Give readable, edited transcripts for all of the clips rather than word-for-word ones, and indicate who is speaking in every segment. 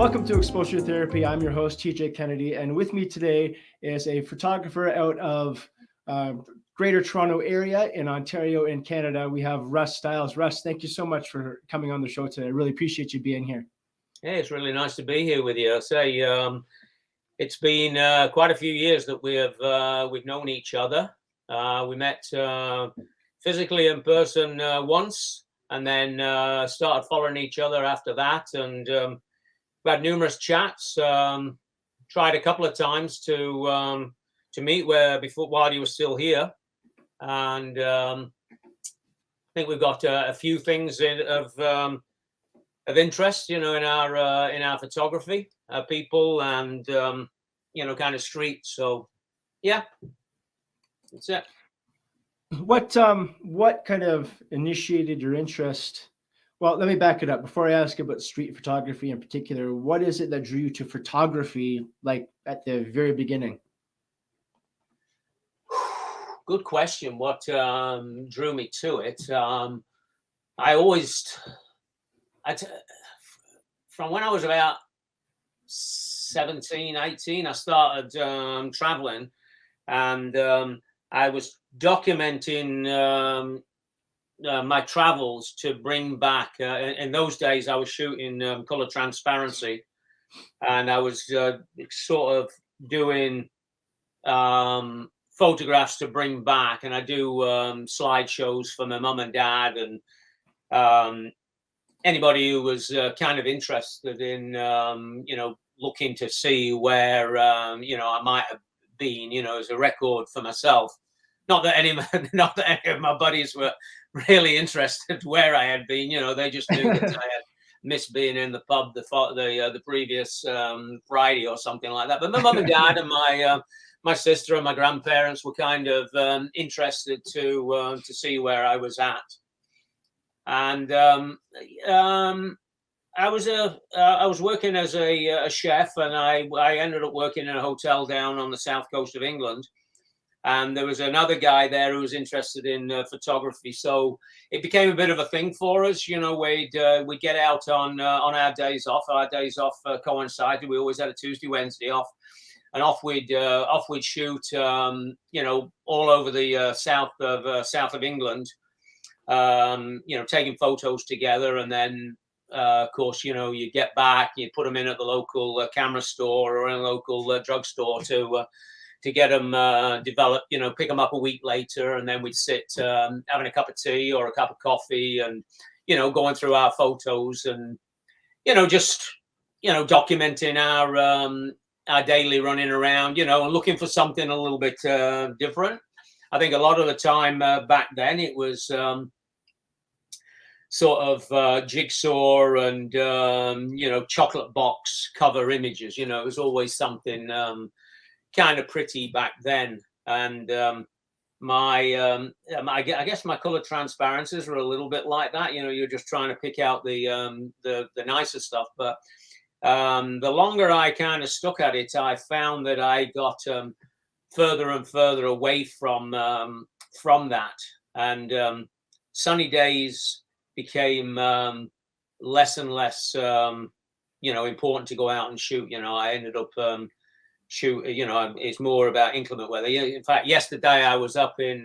Speaker 1: Welcome to Exposure Therapy. I'm your host, TJ Kennedy, and with me today is a photographer out of Greater Toronto area in Ontario in Canada. We have Russ Stiles. Russ, thank you so much for coming on the show today. I really appreciate you being here.
Speaker 2: Hey, it's really nice to be here with you. I say it's been quite a few years that we've known each other. We met physically in person once, and then started following each other after that, and we had numerous chats. Tried a couple of times to meet while he was still here, and I think we've got a few things of interest, in our photography, people, and kind of street. So, yeah, that's it.
Speaker 1: What kind of initiated your interest? Well, let me back it up. Before I ask about street photography in particular, what is it that drew you to photography, like at the very beginning?
Speaker 2: Good question. What drew me to it? From when I was about 17, 18, I started traveling, and I was documenting my travels to bring back. In those days, I was shooting color transparency, and I was sort of doing photographs to bring back, and I do slideshows for my mum and dad, and anybody who was kind of interested in looking to see where I might have been, as a record for myself. Not that any of my buddies were really interested where I had been. They just knew that I had missed being in the pub the previous Friday or something like that. But my mum and dad and my sister and my grandparents were kind of interested to see where I was at. And I was working as a chef, and I ended up working in a hotel down on the south coast of England. And there was another guy there who was interested in photography, so it became a bit of a thing for us. We'd get out on our days off. Our days off coincided. We always had a Tuesday, Wednesday off, and off we'd shoot. All over the south of England. Taking photos together, and then of course, you get back, you put them in at the local camera store or in a local drugstore to get them developed, pick them up a week later, and then we'd sit having a cup of tea or a cup of coffee, and going through our photos, and just documenting our daily running around, and looking for something a little bit different. I think a lot of the time back then it was sort of jigsaw and chocolate box cover images. It was always something kind of pretty back then. And I guess my color transparencies were a little bit like that. You're just trying to pick out the nicer stuff. But the longer I kind of stuck at it, I found that I got further and further away from that, and sunny days became less and less important to go out and shoot. I ended up shoot. It's more about inclement weather. In fact, yesterday I was up in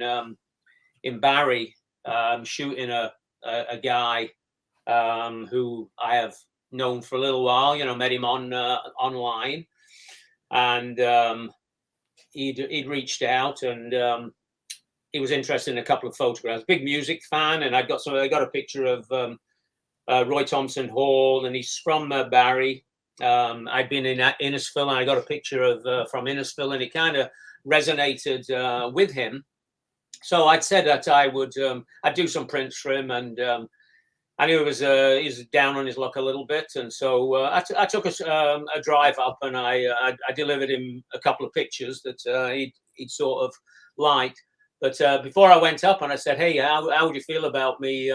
Speaker 2: Barrie shooting a guy who I have known for a little while. Met him online, and he'd reached out, and he was interested in a couple of photographs. Big music fan, and I got a picture of Roy Thompson Hall, and he's from Barrie. I'd been in Innisfil, and I got a picture of from Innisfil, and it kind of resonated with him. So I'd said that I'd do some prints for him, and I knew he was down on his luck a little bit, and so I took a drive up, and I delivered him a couple of pictures that he'd sort of liked. But before I went up, and I said, "Hey, how would you feel about me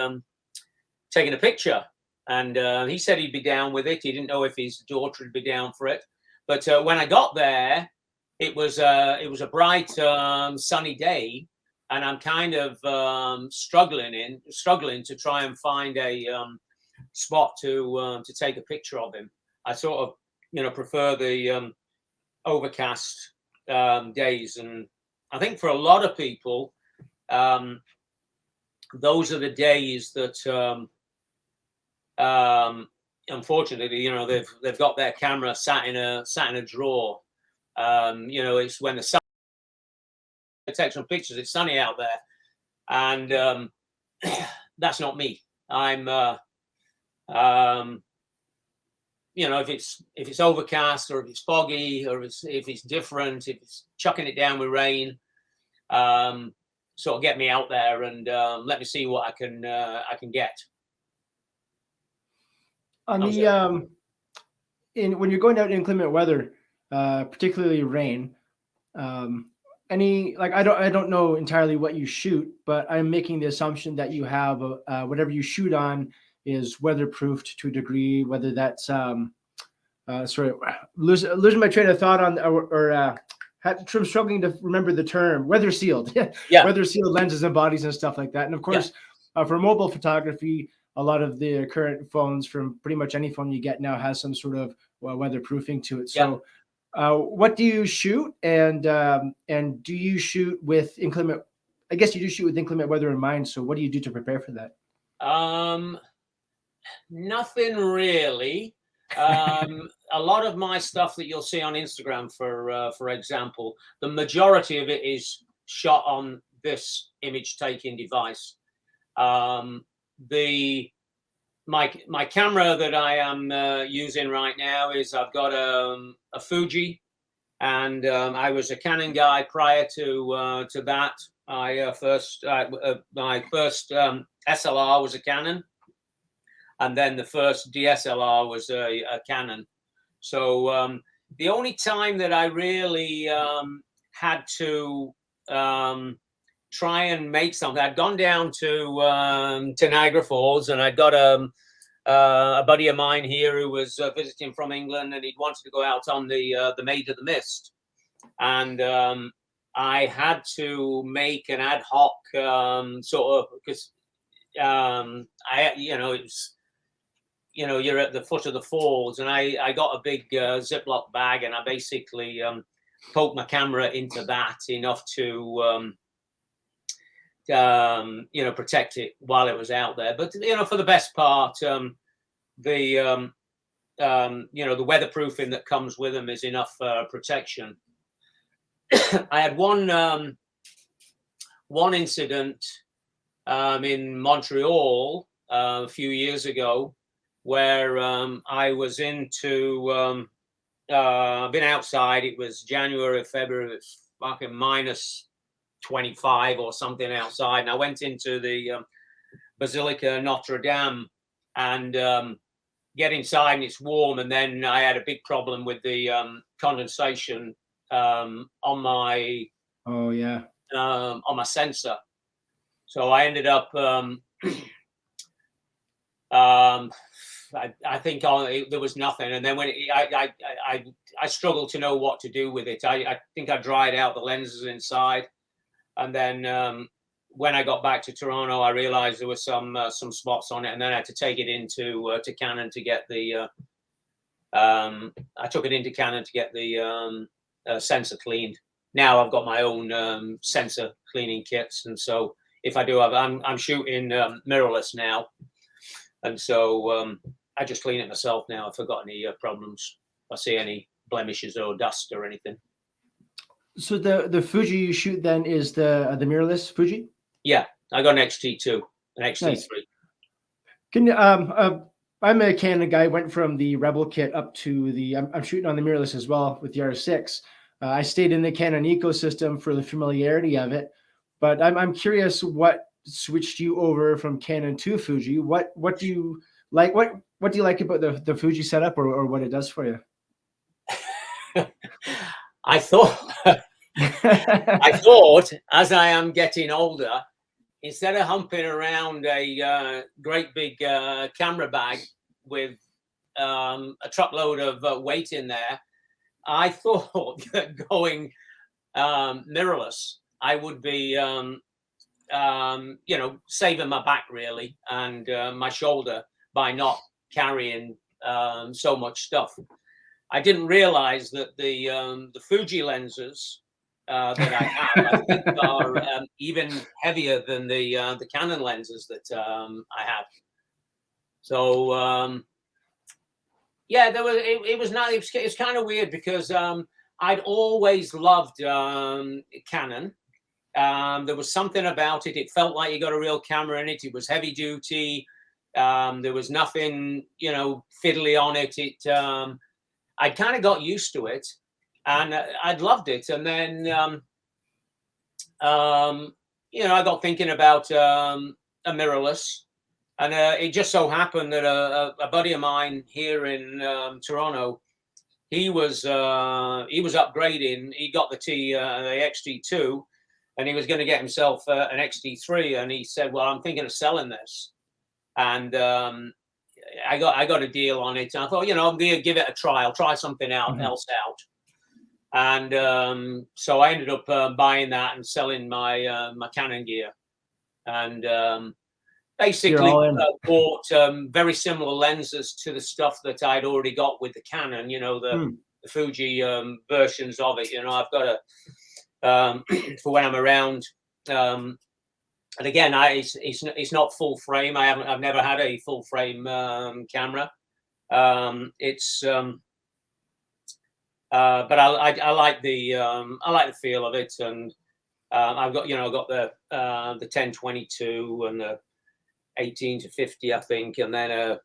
Speaker 2: taking a picture?" And he said he'd be down with it. He didn't know if his daughter would be down for it. But when I got there, it was a bright, sunny day, and I'm kind of struggling to try and find a spot to take a picture of him. I sort of, prefer the overcast days. And I think for a lot of people, those are the days that, unfortunately, they've got their camera sat in a drawer. It's when the sun takes some pictures. It's sunny out there, and that's not me. I'm, if it's overcast, or if it's foggy, or if it's different, if it's chucking it down with rain, sort of get me out there and let me see what I can get.
Speaker 1: On the when you're going out in inclement weather, particularly rain, I don't know entirely what you shoot, but I'm making the assumption that you have whatever you shoot on is weatherproofed to a degree, whether that's losing my train of thought on I'm struggling to remember the term, weather sealed.
Speaker 2: Yeah.
Speaker 1: Weather sealed lenses and bodies and stuff like that. And of course, for mobile photography, a lot of the current phones, from pretty much any phone you get now, has some sort of weatherproofing to it. So what do you shoot, and do you shoot with inclement? I guess you do shoot with inclement weather in mind. So what do you do to prepare for that?
Speaker 2: Nothing really. A lot of my stuff that you'll see on Instagram, for example, the majority of it is shot on this image taking device. My camera that I am using right now is, I've got a Fuji, and I was a Canon guy prior to that. My first SLR was a Canon, and then the first DSLR was a Canon. So the only time that I really had to try and make something, I'd gone down to Niagara Falls, and I'd got a buddy of mine here who was visiting from England, and he'd wanted to go out on the Maid of the Mist, and I had to make an ad hoc sort of, because it's, you're at the foot of the falls, and I got a big Ziploc bag, and I basically poked my camera into that enough to protect it while it was out there. But for the best part, the weatherproofing that comes with them is enough protection. I had one incident in Montreal a few years ago, where I was been outside. It was January, February. It was fucking minus 25 or something outside, and I went into the Basilica Notre Dame and get inside, and it's warm, and then I had a big problem with the condensation on my on my sensor. So I ended up I think there was nothing, and then when I struggled to know what to do with it. I think I dried out the lenses inside, and then when I got back to Toronto, I realized there were some spots on it, and then I had to take it into to Canon to get the I took it into Canon to get the sensor cleaned. Now I've got my own sensor cleaning kits, and so if I do have, I'm shooting mirrorless now, and so I just clean it myself now if I've got any problems. If I see any blemishes or dust or anything.
Speaker 1: So the Fuji you shoot then is the mirrorless Fuji?
Speaker 2: Yeah, I got an XT2, an XT3. Nice.
Speaker 1: Can I'm a Canon guy. Went from the Rebel kit up to the. I'm shooting on the mirrorless as well with the R6. I stayed in the Canon ecosystem for the familiarity of it, but I'm curious what switched you over from Canon to Fuji. What do you like? What do you like about the Fuji setup, or what it does for you?
Speaker 2: I thought as I am getting older, instead of humping around a great big camera bag with a truckload of weight in there, I thought that going mirrorless, I would be saving my back really, and my shoulder, by not carrying so much stuff. I didn't realize that the Fuji lenses that I have, I think, are even heavier than the Canon lenses that I have. So yeah, there was it was not. It's kind of weird because I'd always loved Canon. There was something about it. It felt like you got a real camera in it. It was heavy duty. There was nothing, fiddly on it. I kind of got used to it, and I'd loved it. And then, I got thinking about a mirrorless, and it just so happened that a buddy of mine here in Toronto, he was upgrading. He got the XT2, and he was going to get himself an XT3. And he said, "Well, I'm thinking of selling this." And I got a deal on it. And I thought, I'm going to give it a try. I'll try something else out. And so I ended up buying that and selling my my Canon gear. And basically bought very similar lenses to the stuff that I'd already got with the Canon. The Fuji versions of it. I've got a for when I'm around. And again, it's not full frame. I've never had a full frame camera. But I like the feel of it, and I've got the 10-22 and the 18-50, I think, and then a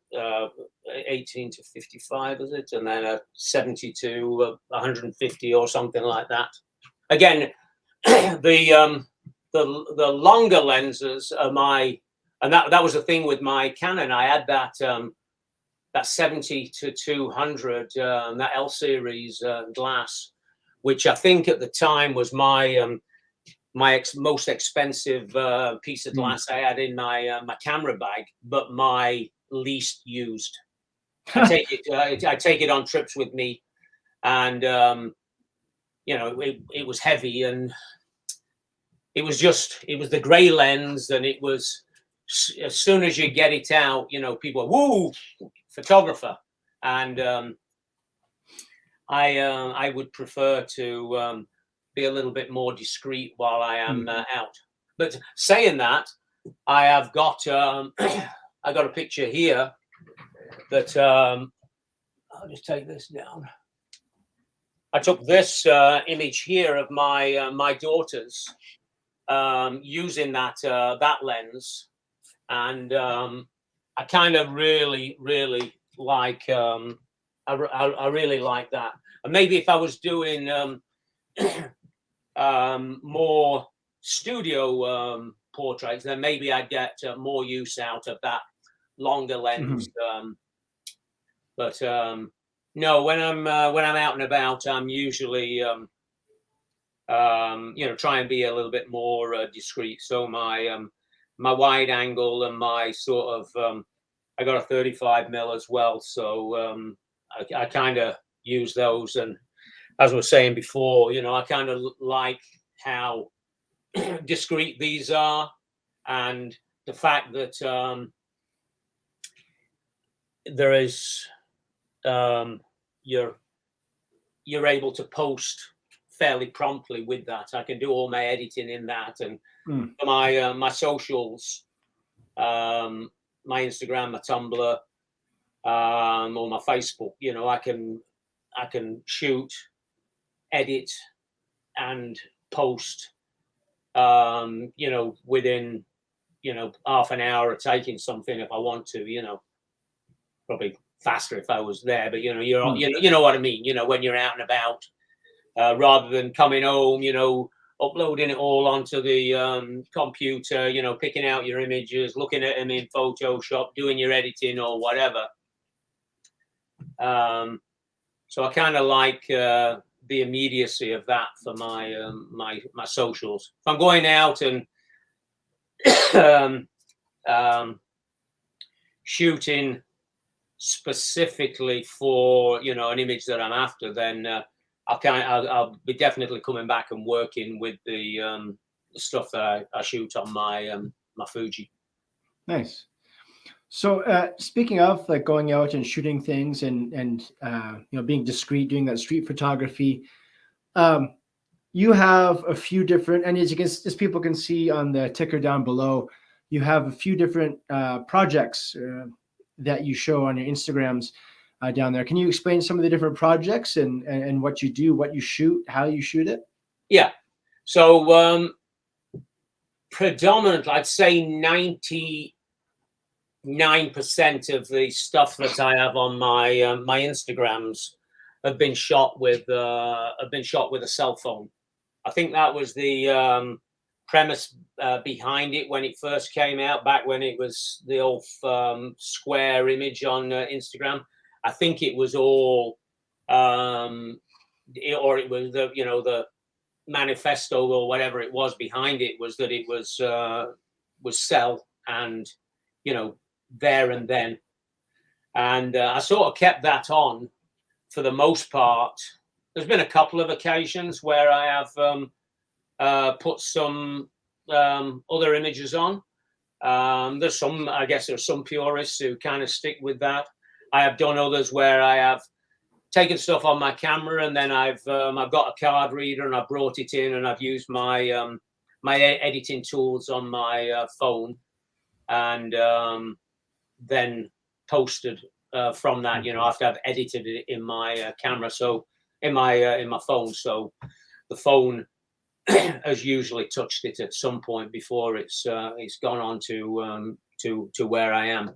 Speaker 2: 18-55, is it, and then a 72 150 or something like that. Again, the longer lenses are and that was the thing with my Canon. I had that 70-200 that L series glass, which I think at the time was my most expensive piece of glass I had in my my camera bag, but my least used. I take it on trips with me, and it was heavy, and it was the gray lens, and it was, as soon as you get it out, people are, woo, photographer. And I would prefer to be a little bit more discreet while I am out. But saying that, I have got I got a picture here that I'll just take this down. I took this image here of my daughters using that lens, and I kind of really like I really like that. And maybe if I was doing more studio portraits, then maybe I'd get more use out of that longer lens. But no, when I'm out and about, I'm usually try and be a little bit more discreet. So my my wide angle and my sort of I got a 35 mil as well, so I kind of use those. And as I was saying before, I kind of like how discreet these are, and the fact that there is you're able to post fairly promptly with that. I can do all my editing in that, and my my socials, my Instagram, my Tumblr, or my Facebook. I can shoot, edit, and post. Within half an hour of taking something if I want to. Probably faster if I was there, but you know what I mean. When you're out and about. Rather than coming home, uploading it all onto the computer, picking out your images, looking at them in Photoshop, doing your editing or whatever. So I kind of like the immediacy of that for my my socials. If I'm going out and shooting specifically for an image that I'm after, then I'll be definitely coming back and working with the stuff that I shoot on my my Fuji.
Speaker 1: Nice. So speaking of like going out and shooting things and being discreet, doing that street photography, um, you have a few different, and as people can see on the ticker down below, you have a few different projects that you show on your Instagrams down there. Can you explain some of the different projects and what you do, what you shoot, how you shoot it?
Speaker 2: Yeah. So predominantly, I'd say 99% of the stuff that I have on my Instagrams have been shot with a cell phone. I think that was the premise behind it when it first came out, back when it was the old square image on Instagram. I think it was all, or it was the manifesto or whatever it was behind it was that it was cell and there and then, and I sort of kept that on for the most part. There's been a couple of occasions where I have put some other images on. There's some purists who kind of stick with that. I have done others where I have taken stuff on my camera and then I've got a card reader and I've brought it in and I've used my my editing tools on my phone and then posted from that, after I've edited it in my camera, so in my phone. So the phone has usually touched it at some point before it's gone on to where I am.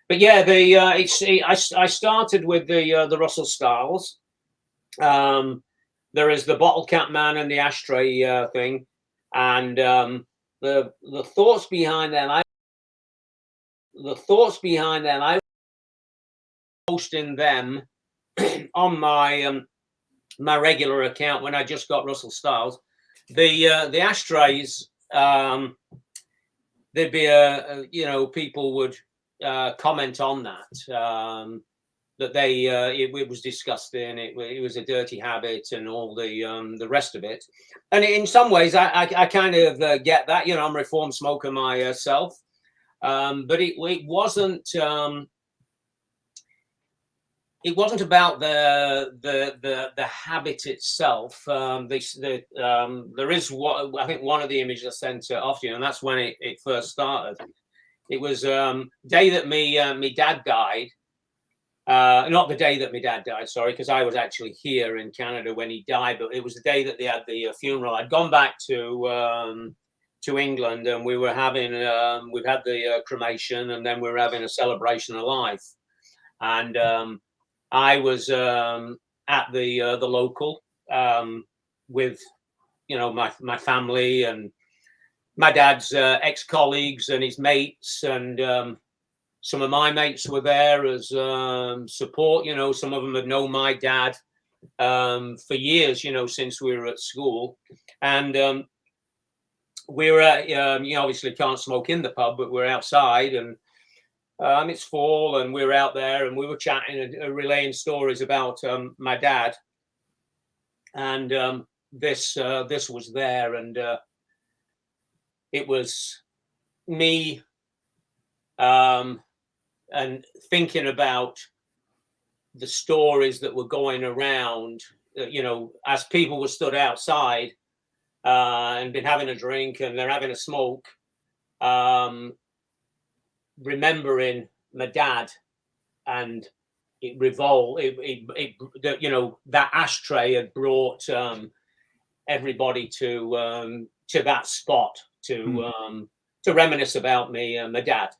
Speaker 2: But yeah, I started with the Russell Styles. There is the bottle cap man and the ashtray thing, and the thoughts behind them. I posting them on my my regular account when I just got Russell Styles. The ashtrays, there'd be people would comment on that, that it was disgusting, it was a dirty habit and all the rest of it. And in some ways I kind of get that. I'm a reformed smoker myself, but it wasn't about the habit itself. There is what I think one of the images I sent off to you, and that's when it first started. It was day that me dad died. Not the day that my dad died, sorry, because I was actually here in Canada when he died. But it was the day that they had the funeral. I'd gone back to England, and we were having we've had the cremation, and then we were having a celebration of life. And I was at the local with my family and my dad's ex-colleagues and his mates, and some of my mates were there as support. Some of them had known my dad for years, since we were at school. And we were at, you obviously can't smoke in the pub, but we're outside, and it's fall, and we were out there, and we were chatting and relaying stories about my dad. And this was there, and it was me and thinking about the stories that were going around, as people were stood outside and been having a drink and they're having a smoke, remembering my dad. And it that ashtray had brought everybody to that spot to reminisce about me and my dad.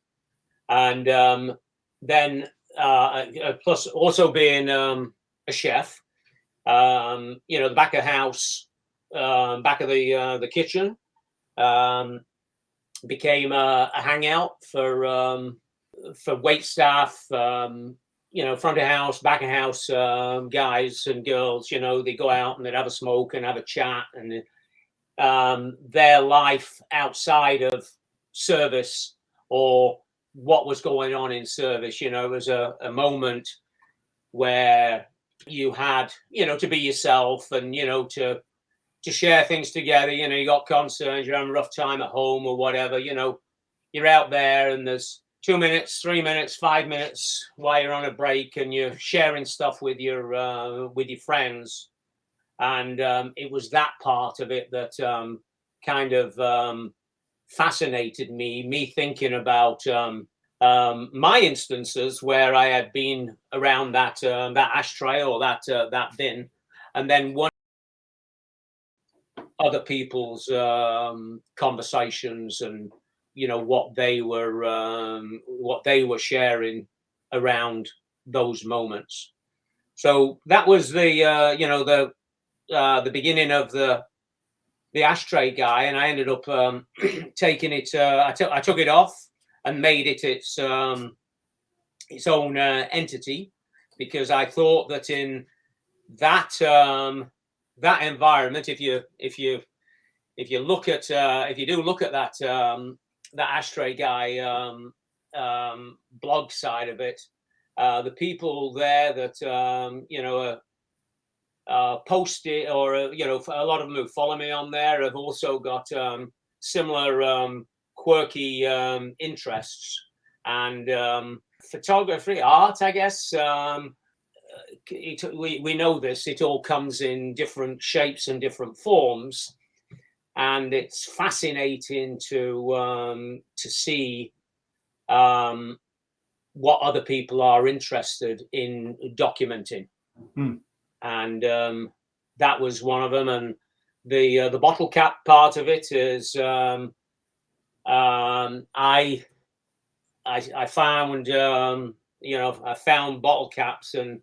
Speaker 2: And then plus also being a chef, the back of house, back of the kitchen became a hangout for wait staff, front of house, back of house guys and girls. They go out and they'd have a smoke and have a chat, and their life outside of service or what was going on in service. It was a moment where you had, to be yourself and, to share things together. You got concerns, you're having a rough time at home or whatever, you're out there and there's 2 minutes, 3 minutes, 5 minutes while you're on a break and you're sharing stuff with your friends. And it was that part of it that kind of fascinated me thinking about my instances where I had been around that ashtray or that bin, and then one other people's conversations and what they were sharing around those moments. So that was the beginning of the ashtray guy, and I ended up taking it. I took it off and made it its own entity, because I thought that in that environment, if you do look at that ashtray guy blog side of it, the people there that post it, or a lot of them who follow me on there have also got similar quirky interests, and photography, art, I guess. We know this, it all comes in different shapes and different forms, and it's fascinating to see what other people are interested in documenting. And that was one of them. And the bottle cap part of it is I found I found bottle caps, and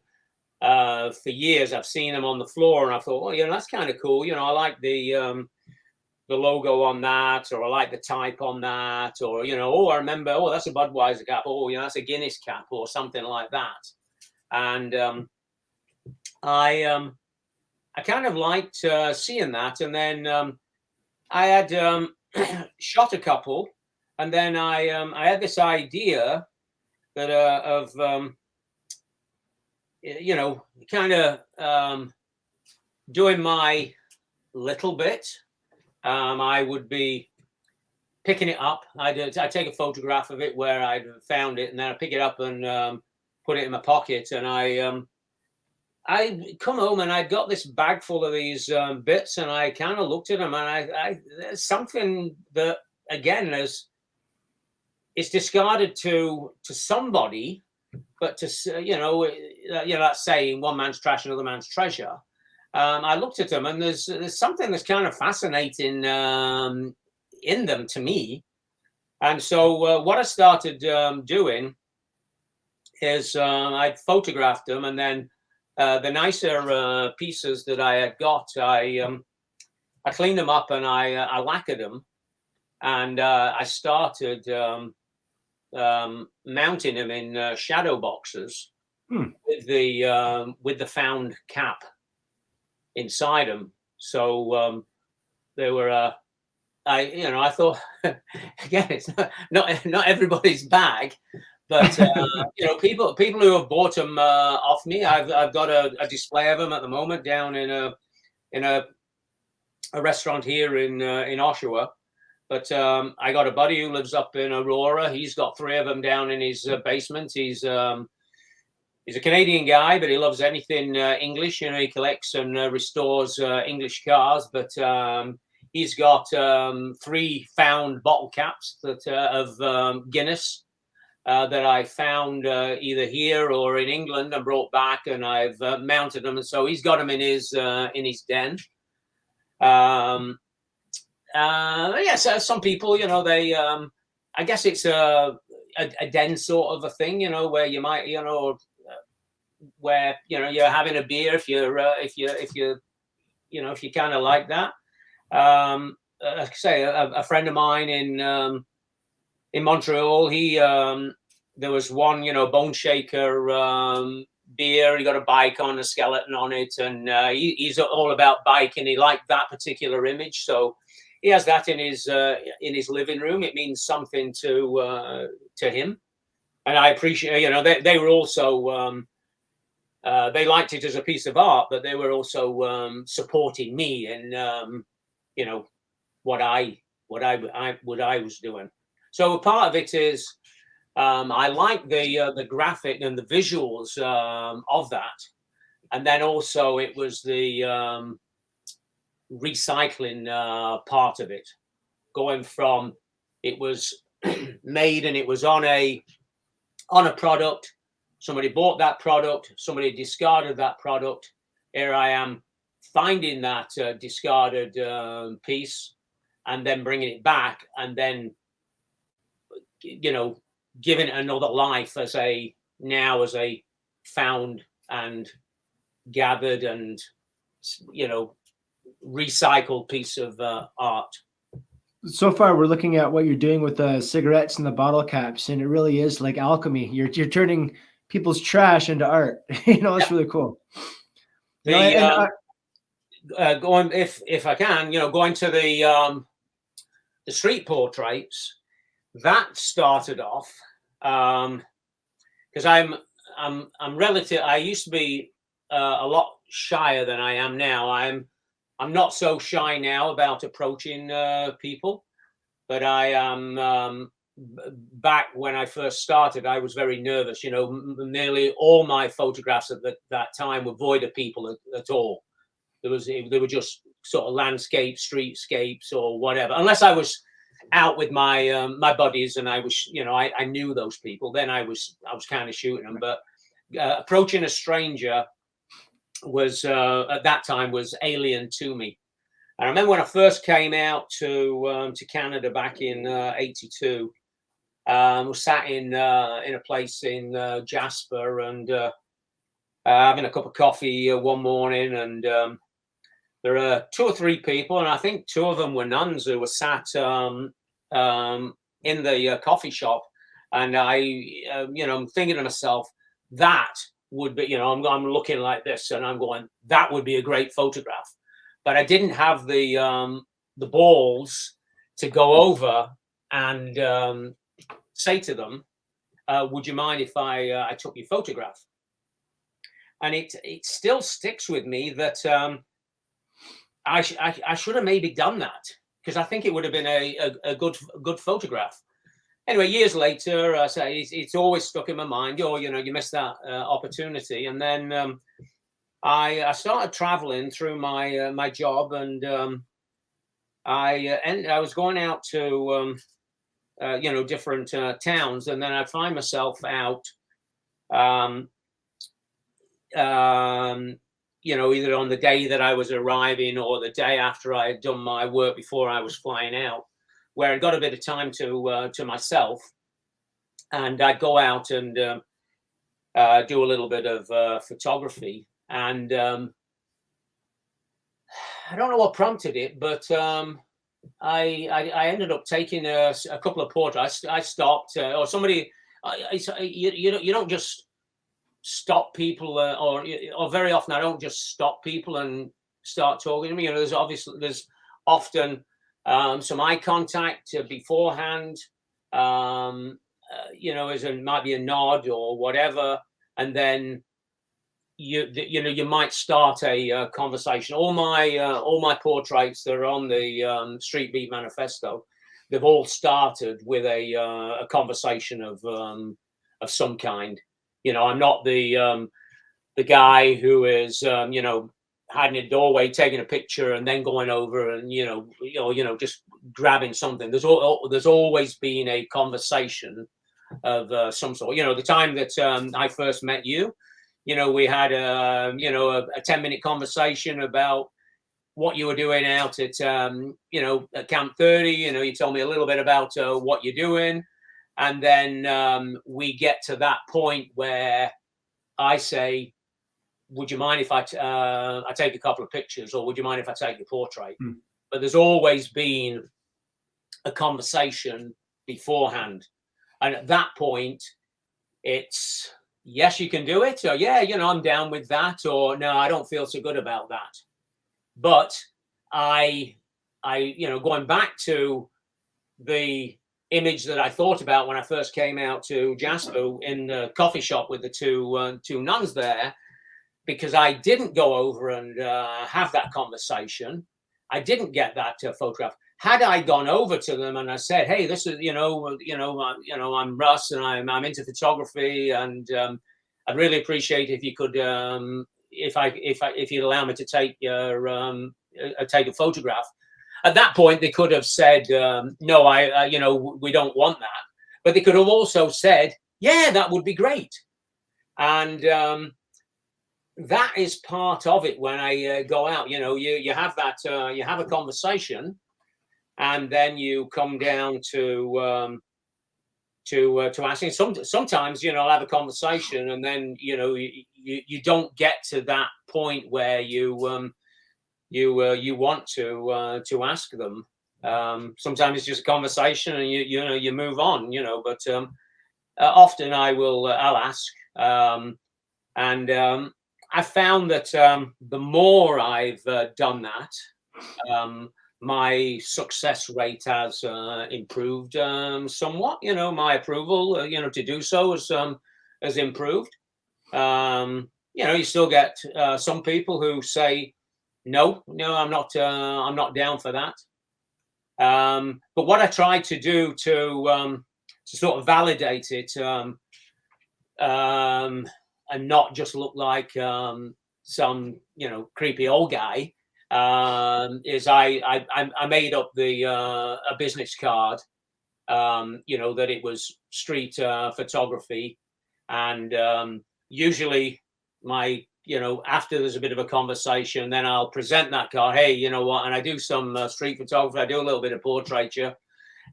Speaker 2: for years I've seen them on the floor, and I thought, well, that's kind of cool. I like the logo on that, or I like the type on that, or I remember, that's a Budweiser cap, that's a Guinness cap, or something like that. And I kind of liked seeing that, and then I had shot a couple, and then I had this idea that of kind of doing my little bit. I would be picking it up. I'd take a photograph of it where I'd found it, and then I'd pick it up and put it in my pocket. And I come home and I'd got this bag full of these bits, and I kind of looked at them, and there's something that, again, it's discarded to somebody, but to that saying, one man's trash, another man's treasure. I looked at them, and there's something that's kind of fascinating in them to me. And so what I started doing is I'd photographed them, and then the nicer pieces that I had got, I cleaned them up, and I lacquered them, and I started mounting them in shadow boxes with the found cap inside them. So they were I thought, again, it's not everybody's bag, but people who have bought them off me, I've got a display of them at the moment down in a restaurant here in Oshawa. But I got a buddy who lives up in Aurora. He's got 3 of them down in his basement. He's a Canadian guy, but he loves anything English. He collects and restores English cars. But he's got 3 found bottle caps that of Guinness that I found either here or in England and brought back, and I've mounted them. And so he's got them in his den. Yes, some people, they, I guess it's a den sort of a thing, where you might, where you're having a beer if you kind of like that. Like I say, a friend of mine in Montreal, he there was one Bone Shaker beer. He got a bike on, a skeleton on it, and he's all about bike, and he liked that particular image, so he has that in his living room. It means something to him, and I appreciate. They were also they liked it as a piece of art, but they were also supporting me in what I was doing. So part of it is I like the graphic and the visuals of that, and then also it was the recycling part of it, going from it was made and it was on a product. Somebody bought that product, somebody discarded that product. Here I am finding that discarded piece and then bringing it back and then, giving it another life as a found and gathered and, recycled piece of art.
Speaker 1: So far, we're looking at what you're doing with the cigarettes and the bottle caps, and it really is like alchemy. You're turning people's trash into art. It's really cool.
Speaker 2: Going, if I can, going to the street portraits, that started off because I'm relative. I used to be a lot shyer than I am now. I'm not so shy now about approaching people, but I am. Back when I first started, I was very nervous. Nearly all my photographs at that time were void of people at all. They were just sort of landscapes, streetscapes, or whatever. Unless I was out with my my buddies and I was, I knew those people. Then I was kind of shooting them. But approaching a stranger was at that time was alien to me. I remember when I first came out to Canada back in '82. We sat in a place in Jasper and having a cup of coffee one morning, and there are 2 or 3 people, and I think 2 of them were nuns who were sat in the coffee shop, and I'm thinking to myself, that would be, I'm looking like this, and I'm going, that would be a great photograph, but I didn't have the balls to go over and say to them, would you mind if I took your photograph? And it still sticks with me that I should have maybe done that, because I think it would have been a good photograph. Anyway, years later, it's always stuck in my mind. You missed that opportunity. And then I started traveling through my job, and I was going out to different towns, and then I find myself out, either on the day that I was arriving or the day after I had done my work before I was flying out, where I got a bit of time to myself, and I'd go out and do a little bit of photography. And I don't know what prompted it, but I ended up taking a couple of portraits. I stopped, or somebody. You don't just stop people, or very often I don't just stop people and start talking to me. There's often some eye contact beforehand. Might be a nod or whatever, and then you might start a conversation. All my portraits that are on the Street Beat Manifesto, they've all started with a conversation of some kind. I'm not the guy who is hiding in a doorway, taking a picture, and then going over and just grabbing something. There's always been a conversation of some sort. The time that I first met you. We had a 10-minute conversation about what you were doing out at at Camp 30. You told me a little bit about what you're doing, and then we get to that point where I say, "Would you mind if I take a couple of pictures, or would you mind if I take your portrait?" But there's always been a conversation beforehand, and at that point, it's, yes, you can do it, or yeah, I'm down with that, or no, I don't feel so good about that. But I going back to the image that I thought about when I first came out to Jasper in the coffee shop with the two nuns there, because I didn't go over and have that conversation. I didn't get that photograph. had I gone over to them and I said, "Hey, this is I'm Russ and I'm into photography, and I'd really appreciate if you could if you'd allow me to take take a photograph." At that point, they could have said, "No, we don't want that," but they could have also said, "Yeah, that would be great," and that is part of it when I go out. You have that you have a conversation, and then you come down to asking. Sometimes I'll have a conversation, and then you don't get to that point where you want to ask them. Sometimes it's just a conversation, and you move on. But often I'll ask, and I found that the more I've done that, my success rate has improved somewhat. My approval, to do so has improved. You still get some people who say, no, I'm not down for that. But what I try to do to sort of validate it, and not just look like some creepy old guy, is I made up a business card, that it was street photography, and usually after there's a bit of a conversation, then I'll present that card. Hey, you know what? And I do some street photography. I do a little bit of portraiture.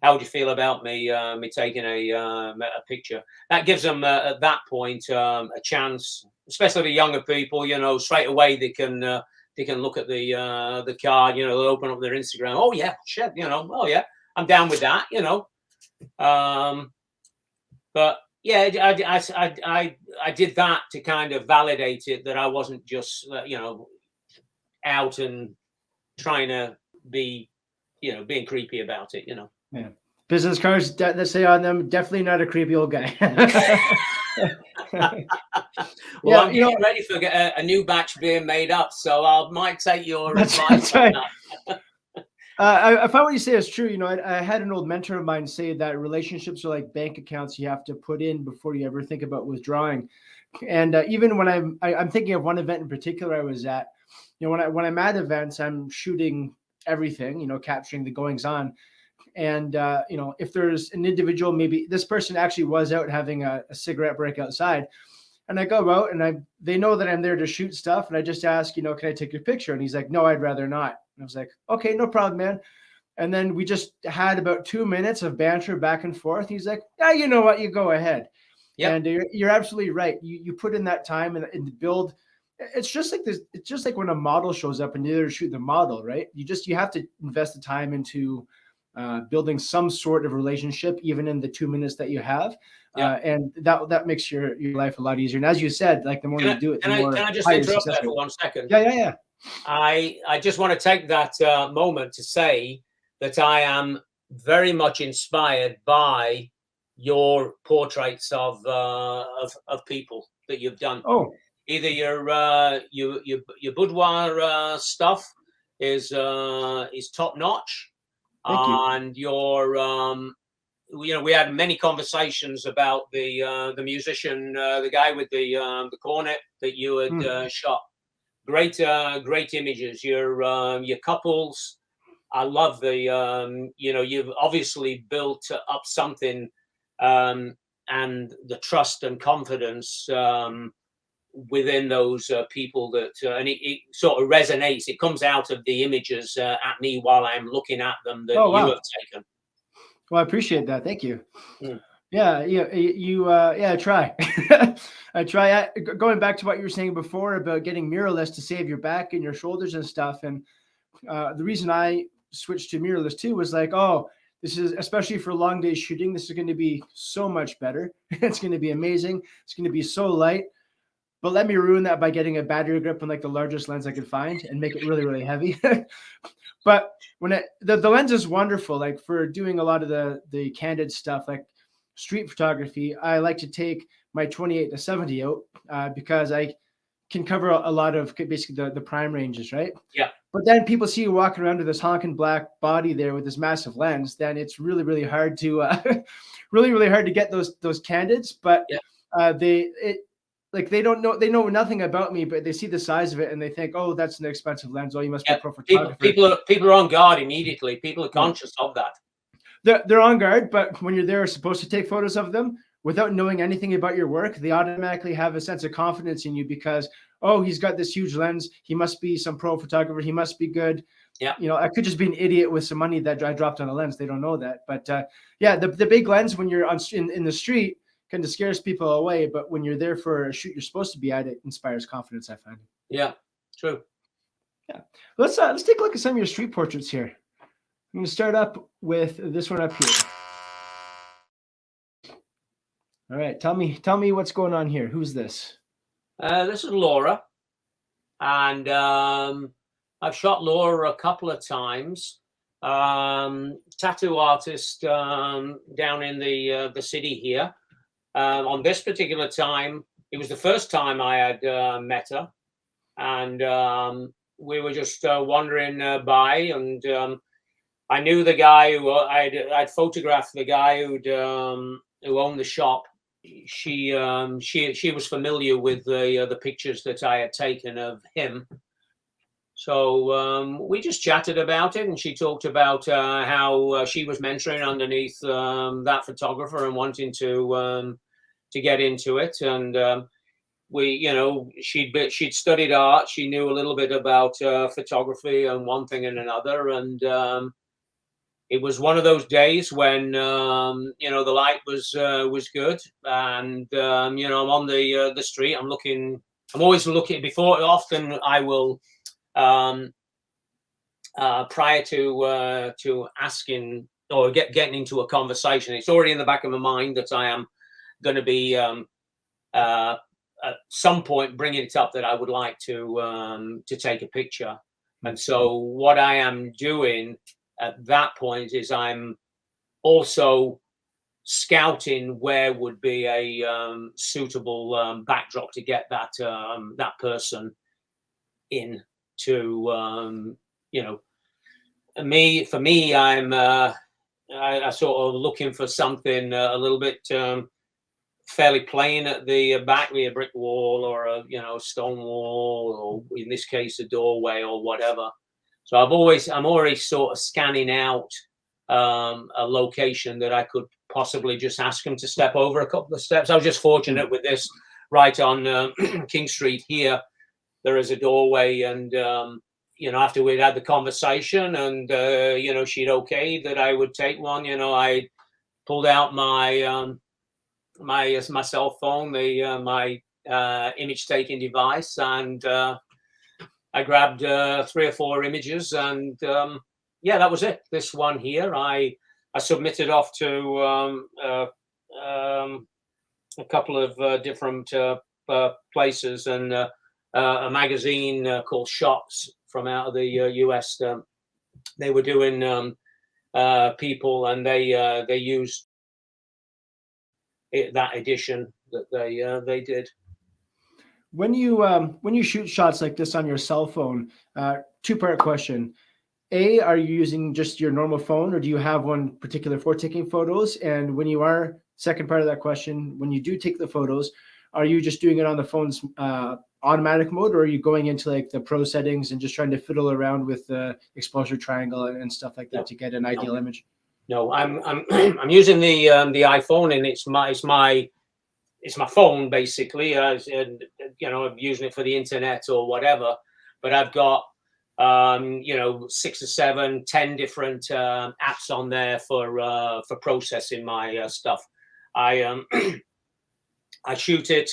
Speaker 2: How would you feel about me taking a picture? That gives them at that point a chance, especially the younger people. Straight away they can look at the card. They'll open up their Instagram. Oh yeah, shit. Oh yeah, I'm down with that. But yeah, I did that to kind of validate it, that I wasn't just out and trying to be being creepy about it.
Speaker 1: Yeah. Business cards that say on them, definitely not a creepy old guy.
Speaker 2: Well, I'm getting ready for a new batch being made up, so I might take your advice on that.
Speaker 1: I find what you say is true. I had an old mentor of mine say that relationships are like bank accounts you have to put in before you ever think about withdrawing. And even when I'm thinking of one event in particular I was at, when I'm at events, I'm shooting everything, capturing the goings on. And, if there's an individual, maybe this person actually was out having a cigarette break outside, and I go out and they know that I'm there to shoot stuff. And I just ask, can I take your picture? And he's like, no, I'd rather not. And I was like, okay, no problem, man. And then we just had about 2 minutes of banter back and forth. He's like, yeah, you know what, you go ahead. Yeah. And you're absolutely right. You put in that time and the build. It's just like this. It's just like when a model shows up and you're there to shoot the model, right? You have to invest the time into building some sort of relationship, even in the 2 minutes that you have. Yeah. And that makes your life a lot easier. And as you said, like the more you do it, the more. Can
Speaker 2: I just interrupt there for 1 second?
Speaker 1: Yeah.
Speaker 2: I just want to take that moment to say that I am very much inspired by your portraits of people that you've done.
Speaker 1: Oh,
Speaker 2: either your boudoir stuff is top notch, and your we had many conversations about the musician, the guy with the cornet that you had shot. Great images. Your couples. I love the you've obviously built up something, and the trust and confidence within those people that and it sort of resonates. It comes out of the images at me while I'm looking at them that you have taken.
Speaker 1: Well, I appreciate that. Thank you. Yeah, I try. I try. Going back to what you were saying before about getting mirrorless to save your back and your shoulders and stuff. And the reason I switched to mirrorless too was like, this is, especially for long day shooting, this is going to be so much better. It's going to be amazing. It's going to be so light. But let me ruin that by getting a battery grip on like the largest lens I could find and make it really, really heavy. But when the lens is wonderful, like for doing a lot of the candid stuff, like street photography, I like to take my 28 to 70 out because I can cover a lot of basically the prime ranges, right?
Speaker 2: Yeah.
Speaker 1: But then people see you walking around with this honking black body there with this massive lens, then it's really, really hard to really, really hard to get those candidates. But
Speaker 2: Yeah.
Speaker 1: they don't know, they know nothing about me, but they see the size of it and they think, oh, that's an expensive lens. Oh, you must be a pro photographer.
Speaker 2: People are on guard immediately. People are conscious of that.
Speaker 1: They're on guard, but when you're there supposed to take photos of them without knowing anything about your work, they automatically have a sense of confidence in you because, oh, he's got this huge lens. He must be some pro photographer. He must be good.
Speaker 2: Yeah.
Speaker 1: You know, I could just be an idiot with some money that I dropped on a lens. They don't know that. But yeah, the big lens when you're in the street kind of scares people away. But when you're there for a shoot you're supposed to be at, it inspires confidence, I find.
Speaker 2: Yeah, true.
Speaker 1: Yeah. Let's take a look at some of your street portraits here. I'm going to start up with this one up here. All right, tell me what's going on here. Who's this?
Speaker 2: This is Laura, and I've shot Laura a couple of times. Tattoo artist down in the city here. On this particular time, it was the first time I had met her, and we were just wandering by, and I knew the guy who I'd photographed the guy who owned the shop. She was familiar with the pictures that I had taken of him. So we just chatted about it, and she talked about how she was mentoring underneath that photographer and wanting to get into it. And she'd studied art. She knew a little bit about photography and one thing and another. And it was one of those days when the light was good, and I'm on the street. I'm always looking before. Often I will. Prior to asking or getting into a conversation, it's already in the back of my mind that I am going to be at some point bringing it up that I would like to take a picture. And so what I am doing at that point is I'm also scouting where would be a suitable backdrop to get that person in. To for me, I'm I sort of looking for something a little bit fairly plain at the back, be a brick wall or a stone wall, or in this case a doorway or whatever. So I'm already sort of scanning out a location that I could possibly just ask them to step over a couple of steps. I was just fortunate with this right on King Street here. There is a doorway, and after we'd had the conversation, and she'd okayed that I would take one. I pulled out my my cell phone, my image taking device, and I grabbed 3 or 4 images, and that was it. This one here, I submitted off to a couple of different places, and a magazine called Shots from out of the US. They were doing people, and they used that edition that they did.
Speaker 1: When you shoot shots like this on your cell phone, 2-part question. A, are you using just your normal phone, or do you have one particular for taking photos? And when you are, second part of that question, when you do take the photos, are you just doing it on the phone's automatic mode, or are you going into like the pro settings and just trying to fiddle around with the exposure triangle and stuff like that to get an ideal image?
Speaker 2: No, I'm I'm using the iPhone, and it's my phone basically. I'm using it for the internet or whatever. But I've got 6 or 7, 10 different apps on there for processing my stuff. I shoot it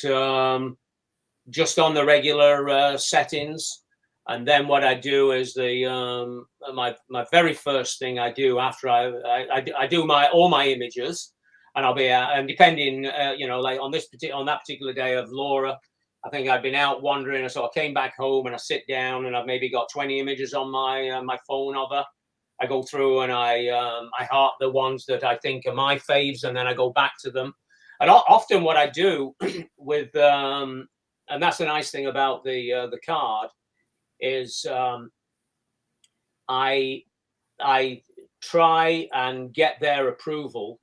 Speaker 2: just on the regular settings, and then what I do is my very first thing I do after I do all my images, and I'll be and depending like on that particular day of Laura, I think I'd been out wandering, so I came back home and I sit down and I've maybe got 20 images on my phone of her. I go through and I heart the ones that I think are my faves, and then I go back to them. And often what I do with and that's the nice thing about the card is I try and get their approval.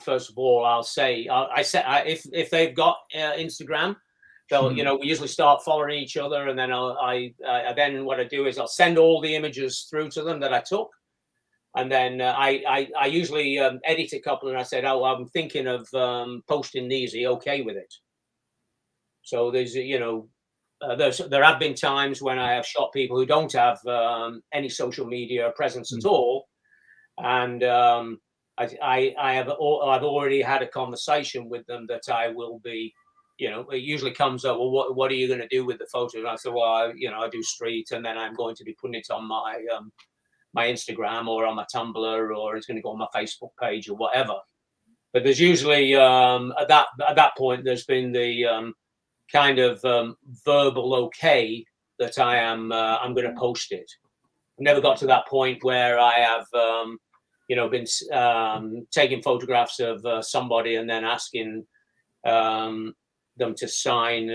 Speaker 2: First of all, I'll say, if they've got Instagram, they'll, we usually start following each other, and then then what I do is I'll send all the images through to them that I took, and then I usually edit a couple, and I said, oh, I'm thinking of posting these. Are you okay with it? So there's, there have been times when I have shot people who don't have any social media presence at all, and I've already had a conversation with them that I will be, it usually comes up, well, what are you going to do with the photos? And I said, well, I do street, and then I'm going to be putting it on my Instagram or on my Tumblr, or it's going to go on my Facebook page or whatever. But there's usually at that point there's been the kind of verbal okay that I'm going to post it. I've never got to that point where I have been taking photographs of somebody and then asking them to sign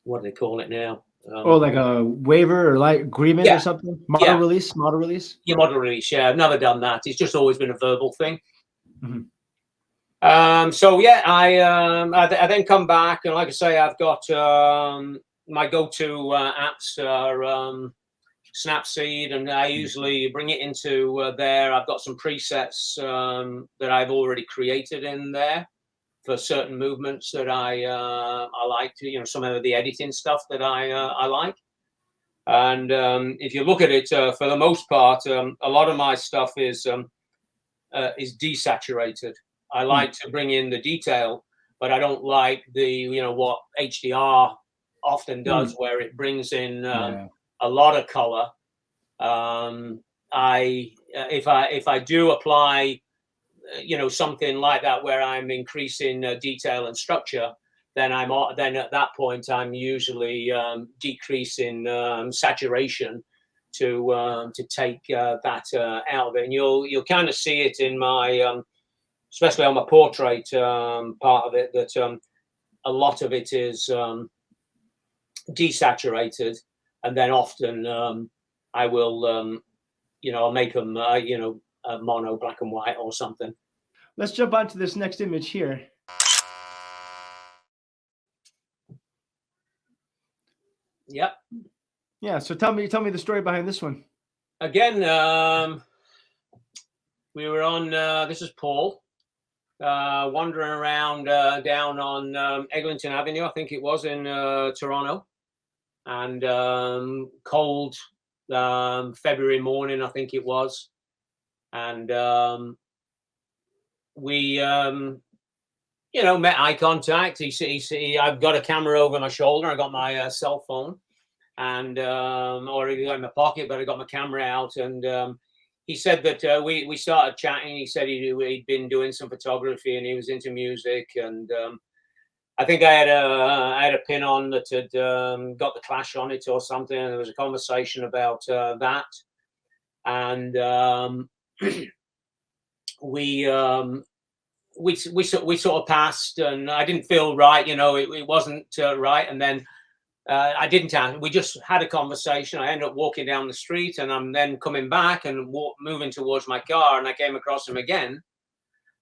Speaker 2: what do they call it now?
Speaker 1: Like a waiver or like agreement or something? Model release?
Speaker 2: Yeah, model release. Yeah, I've never done that. It's just always been a verbal thing. So yeah, I then come back, and like I say, I've got my go-to apps are Snapseed, and I usually bring it into there. I've got some presets that I've already created in there for certain movements that I like to, some of the editing stuff that I like. And if you look at it, for the most part, a lot of my stuff is desaturated. I like to bring in the detail, but I don't like the, what HDR often does, where it brings in a lot of color. If I do apply, something like that where I'm increasing detail and structure, then then at that point I'm usually decreasing saturation to take that out of it. And you'll kind of see it in my especially on my portrait part of it, that a lot of it is desaturated, and then often I will I'll make them mono, black and white or something.
Speaker 1: Let's jump on to this next image here.
Speaker 2: Yep.
Speaker 1: Yeah. So tell me the story behind this one.
Speaker 2: Again, we were on. This is Paul wandering around down on Eglinton Avenue, I think it was, in Toronto, and cold February morning, I think it was, and we met eye contact. I've got a camera over my shoulder. I got my cell phone, and already got in my pocket, but I got my camera out, and he said that we started chatting. He said he'd been doing some photography and he was into music, and I think I had a pin on that had got the Clash on it or something. And there was a conversation about that, and we sort of passed, and I didn't feel right. It wasn't right, and then. I didn't ask. We just had a conversation. I ended up walking down the street, and I'm then coming back and moving towards my car, and I came across him again.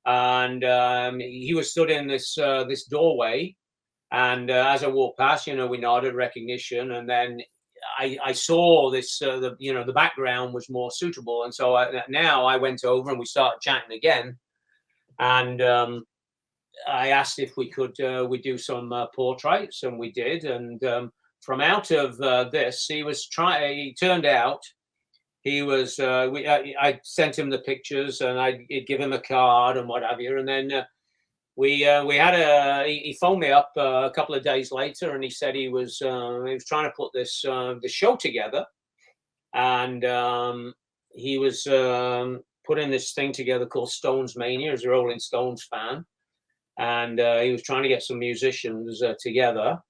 Speaker 2: And he was stood in this doorway, and as I walked past, we nodded recognition, and then I saw this. The background was more suitable, and so now I went over and we started chatting again, and I asked if we could we do some portraits, and we did. And from out of this, he turned out he was. I sent him the pictures, and I'd give him a card and what have you. And then we had he phoned me up a couple of days later, and he said he was trying to put this show together, and he was putting this thing together called Stones Mania. He's a Rolling Stones fan. And he was trying to get some musicians together,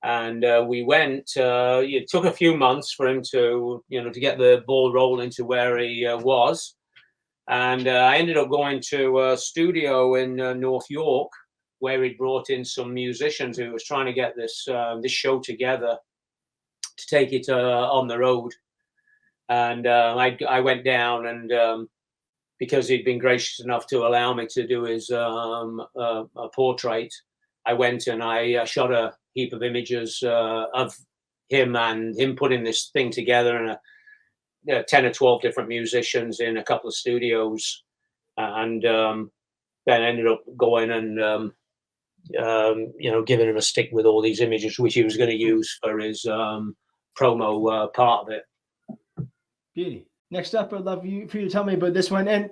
Speaker 2: and we went. It took a few months for him to get the ball rolling to where he was, and I ended up going to a studio in North York where he brought in some musicians who was trying to get this show together. to take it on the road. And I went down, and because he'd been gracious enough to allow me to do his a portrait, I went and I shot a heap of images of him and him putting this thing together, and 10 or 12 different musicians in a couple of studios, and then ended up going and giving him a stick with all these images, which he was going to use for his promo part of it.
Speaker 1: Beauty. Next up, I'd love for you to tell me about this one. And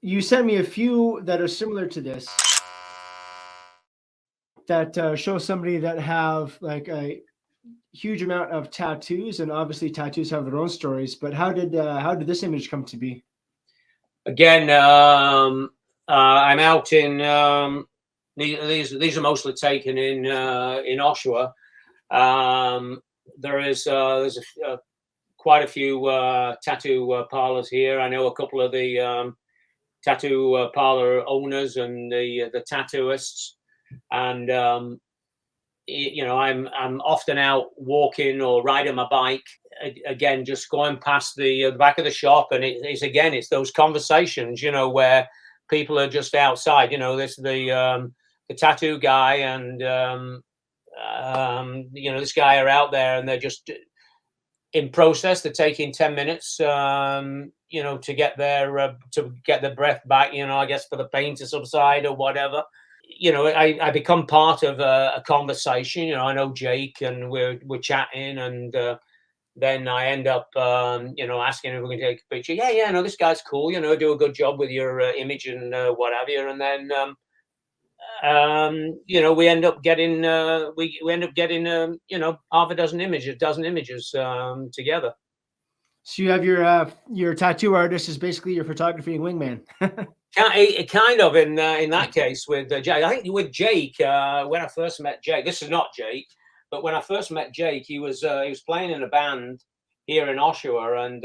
Speaker 1: you sent me a few that are similar to this, that show somebody that have like a huge amount of tattoos, and obviously tattoos have their own stories. But how did this image come to be?
Speaker 2: Again, I'm out in these are mostly taken in Oshawa. There's quite a few tattoo parlors here. I know a couple of the tattoo parlor owners and the tattooists, and I'm often out walking or riding my bike. Again, just going past the back of the shop, and it's those conversations, where people are just outside. This the tattoo guy and this guy are out there, and they're just in process. They're taking 10 minutes, to get their breath back. I guess for the pain to subside or whatever. I become part of a conversation. I know Jake, and we're chatting, and then I end up, asking if we can take a picture. Yeah, no, this guy's cool. Do a good job with your image and what have you. And then, we end up getting half a dozen images, together.
Speaker 1: So you have your tattoo artist is basically your photography and wingman.
Speaker 2: Kind of in that case with Jake. I think with Jake, when I first met Jake, this is not Jake, but when I first met Jake, he was playing in a band here in Oshawa, and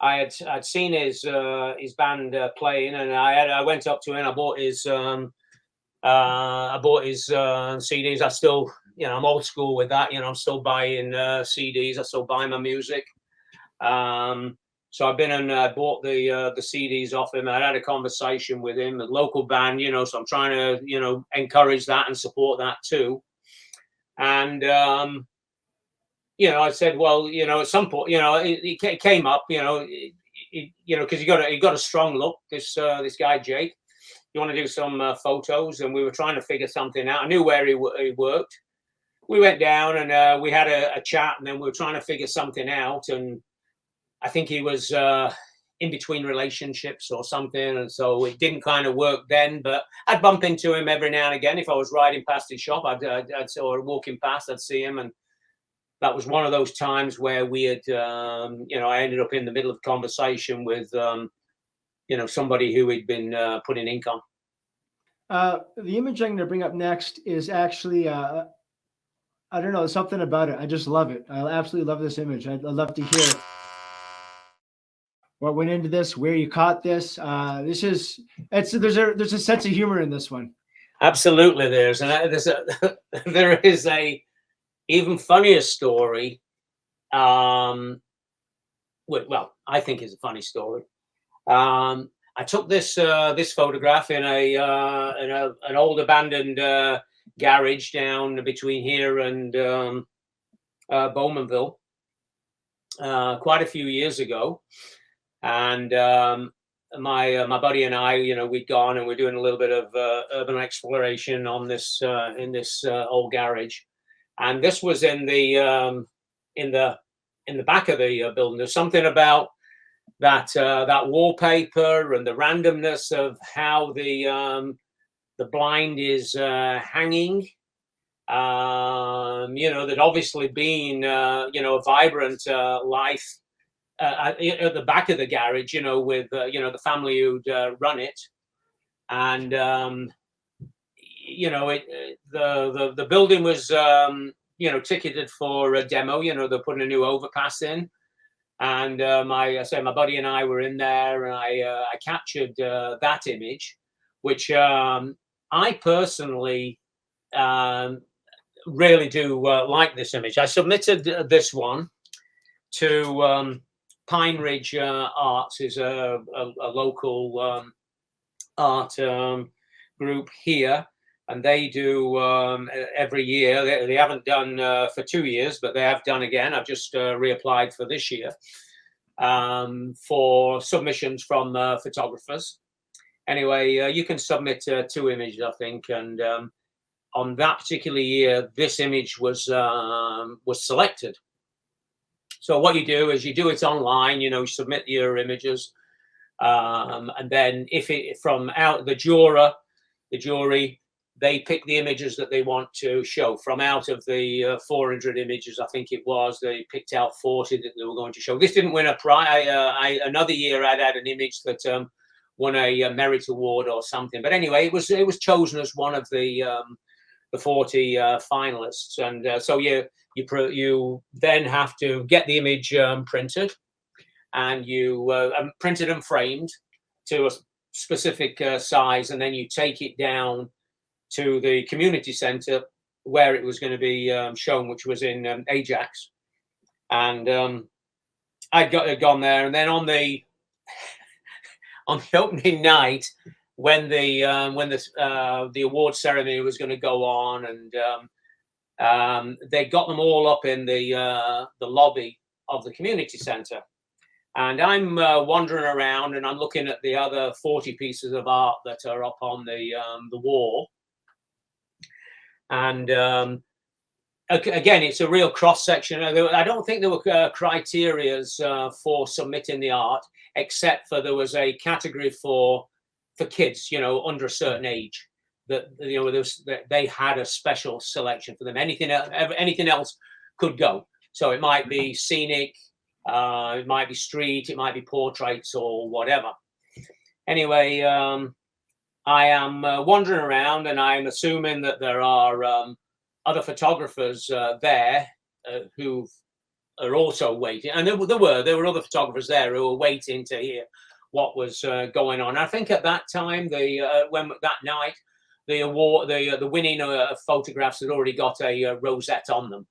Speaker 2: I'd seen his band playing, and I went up to him. I bought his CDs. I still, I'm old school with that. I'm still buying CDs. I still buy my music. So I've been and bought the CDs off him. I had a conversation with him, a local band, so I'm trying to, encourage that and support that too. And, I said, well, at some point, it came up, because he got a strong look, this guy, Jake. You want to do some photos? And we were trying to figure something out. I knew where he worked. We went down and we had a chat, and then we were trying to figure something out. And I think he was in between relationships or something, and so it didn't kind of work then. But I'd bump into him every now and again if I was riding past his shop. Or walking past, I'd see him, and that was one of those times where we had, I ended up in the middle of conversation with, somebody who had been putting ink on.
Speaker 1: The image I'm going to bring up next is actually, I don't know, something about it. I just love it. I absolutely love this image. I'd love to hear what went into this, where you caught this. There's a sense of humor in this one.
Speaker 2: Absolutely, there is a even funnier story. Well, I think it's a funny story. I took this photograph in an old abandoned garage down between here and Bowmanville quite a few years ago. And my buddy and I, we'd gone and we're doing a little bit of urban exploration on this in this old garage, and this was in the back of the building. There's something about that wallpaper and the randomness of how the blind is hanging. That obviously being a vibrant life. At the back of the garage, with the family who'd run it, and the building was ticketed for a demo. They're putting a new overpass in, and my buddy and I were in there, and I captured that image, which I personally really do like this image. I submitted this one to Pine Ridge Arts, is a local art group here, and they do every year. They haven't done for 2 years, but they have done again. I've just reapplied for this year for submissions from photographers. Anyway, you can submit 2 images, I think, and on that particular year, this image was selected. So what you do is you do it online. You know, you submit your images, and then if it from out the jury, they pick the images that they want to show from out of the 400 images. I think it was, they picked out 40 that they were going to show. This didn't win a prize. Another year I'd had an image that won a merit award or something. But anyway, it was chosen as one of the 40 finalists, and so you then have to get the image printed, and you printed and framed to a specific size, and then you take it down to the community center where it was going to be shown, which was in Ajax. And I'd gone there, and then on the opening night, when the award ceremony was going to go on, and they got them all up in the lobby of the community center, and I'm wandering around, and I'm looking at the other 40 pieces of art that are up on the wall, and again, it's a real cross section. I don't think there were criterias for submitting the art, except for there was a category for kids, you know, under a certain age, that, you know, they had a special selection for them. Anything else could go. So it might be scenic, it might be street, it might be portraits or whatever. Anyway, I am wandering around, and I'm assuming that there are other photographers there who are also waiting. And there were other photographers there who were waiting to hear what was going on. I think at that time, when that night, the award, the winning photographs had already got a rosette on them,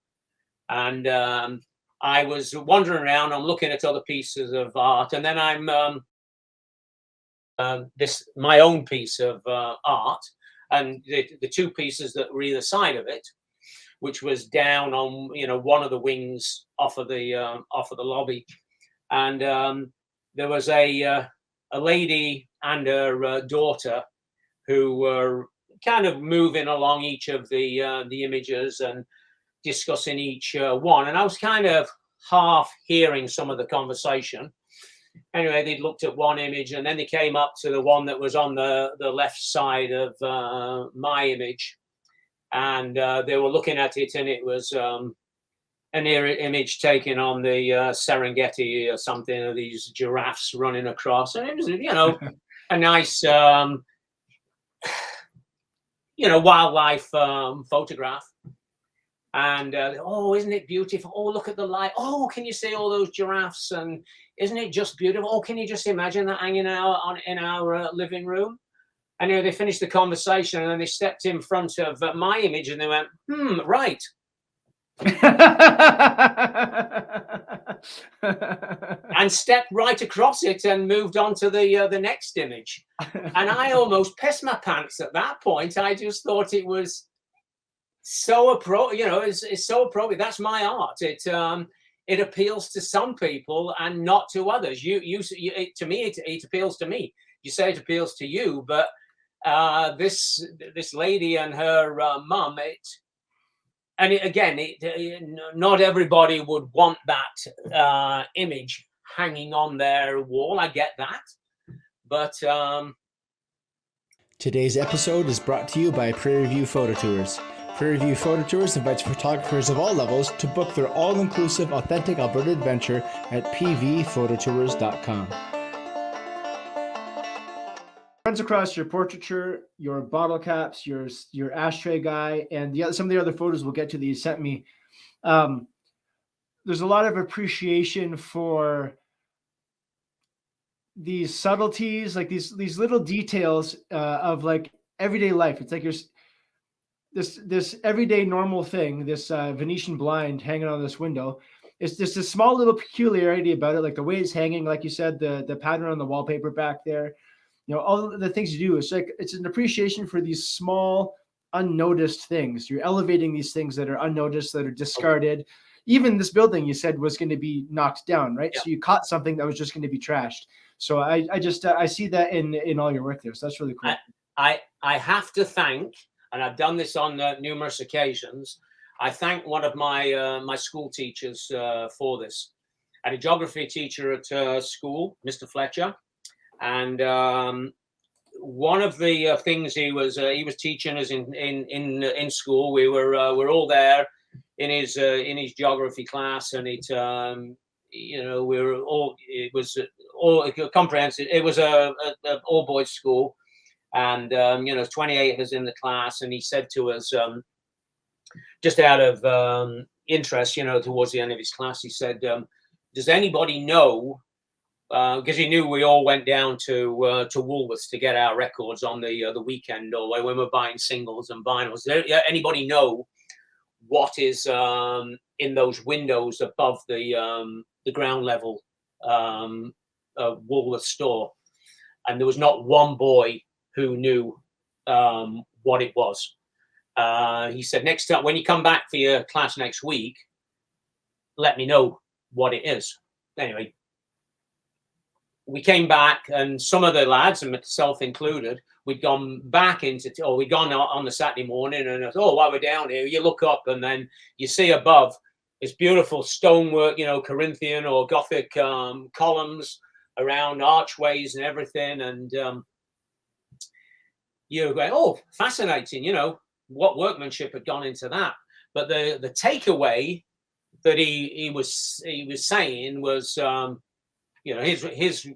Speaker 2: and I was wandering around. I'm looking at other pieces of art, and then I'm my own piece of art, and the 2 pieces that were either side of it, which was down on, you know, one of the wings off of the lobby, and there was a lady and her daughter who were kind of moving along each of the images and discussing each one, and I was kind of half hearing some of the conversation. Anyway, they looked at one image, and then they came up to the one that was on the left side of my image, and they were looking at it, and it was an image taken on the Serengeti or something, of these giraffes running across, and it was, you know, a nice you know, wildlife photograph. And oh, isn't it beautiful? Oh, look at the light. Oh, can you see all those giraffes? And isn't it just beautiful? Oh, can you just imagine that hanging out in our living room? And you know, they finished the conversation, and then they stepped in front of my image, and they went, right. And stepped right across it and moved on to the next image. And I almost pissed my pants at that point. I just thought it was so appropriate, you know, it's so appropriate. That's my art. It appeals to some people and not to others. To me, it appeals to me. You say it appeals to you, but this lady and her mum, not everybody would want that image hanging on their wall. I get that, but
Speaker 1: today's episode is brought to you by Prairie View Photo Tours. Prairie View Photo Tours invites photographers of all levels to book their all-inclusive, authentic Alberta adventure at pvphototours.com. Runs across your portraiture, your bottle caps, your ashtray guy, and some of the other photos we'll get to that you sent me. There's a lot of appreciation for these subtleties, like these little details of like everyday life. It's like this everyday normal thing, this Venetian blind hanging on this window. It's just a small little peculiarity about it, like the way it's hanging, like you said, the pattern on the wallpaper back there. All the things you do. It's like it's an appreciation for these small, unnoticed things. You're elevating these things that are unnoticed, that are discarded. Even this building you said was going to be knocked down, right?
Speaker 2: Yeah.
Speaker 1: So you caught something that was just going to be trashed. So I just I see that in all your work there. So that's really cool.
Speaker 2: I have to thank, and I've done this on numerous occasions, I thank one of my my school teachers for this. I had a geography teacher at school, Mr. Fletcher, and one of the things he was teaching us in school. We're all there in his geography class, and it we were all, it was all comprehensive. It was a all boys school, and 28 of us in the class, and he said to us, just out of interest, towards the end of his class, he said, does anybody know, because he knew we all went down to Woolworths to get our records on the weekend, or when we're buying singles and vinyls. Anybody know what is in those windows above the ground level Woolworths store? And there was not one boy who knew what it was. He said, next time when you come back for your class next week, let me know what it is. Anyway, we came back, and some of the lads, and myself included, we'd gone back we'd gone on the Saturday morning, and while we're down here, you look up, and then you see above this beautiful stonework, Corinthian or Gothic columns around archways and everything, and you're going, oh, fascinating, what workmanship had gone into that. But the takeaway that he was saying was, his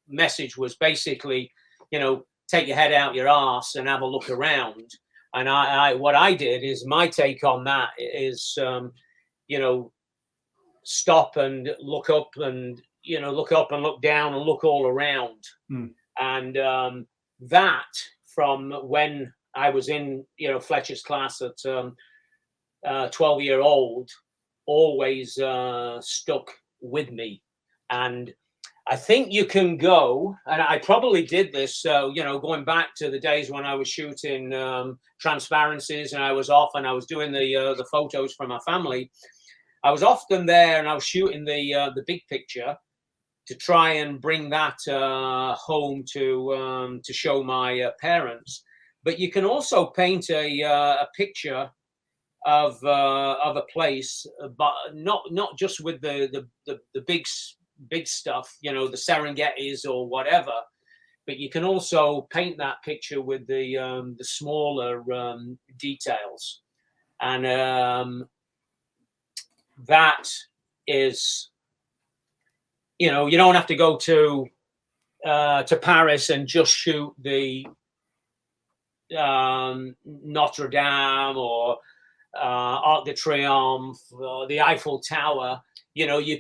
Speaker 2: message was basically, take your head out your arse and have a look around. And what I did is, my take on that is, stop and look up, and look up and look down and look all around. And that, from when I was in Fletcher's class at 12-year-old, always stuck with me. And I think you can go, and I probably did this, going back to the days when I was shooting transparencies, and I was off and I was doing the photos for my family. I was often there, and I was shooting the big picture to try and bring that home to show my parents. But you can also paint a picture of a place, but not just with the big stuff, the Serengetis or whatever, but you can also paint that picture with the smaller details, and that is, you don't have to go to Paris and just shoot the Notre Dame or Arc de Triomphe or the Eiffel Tower. You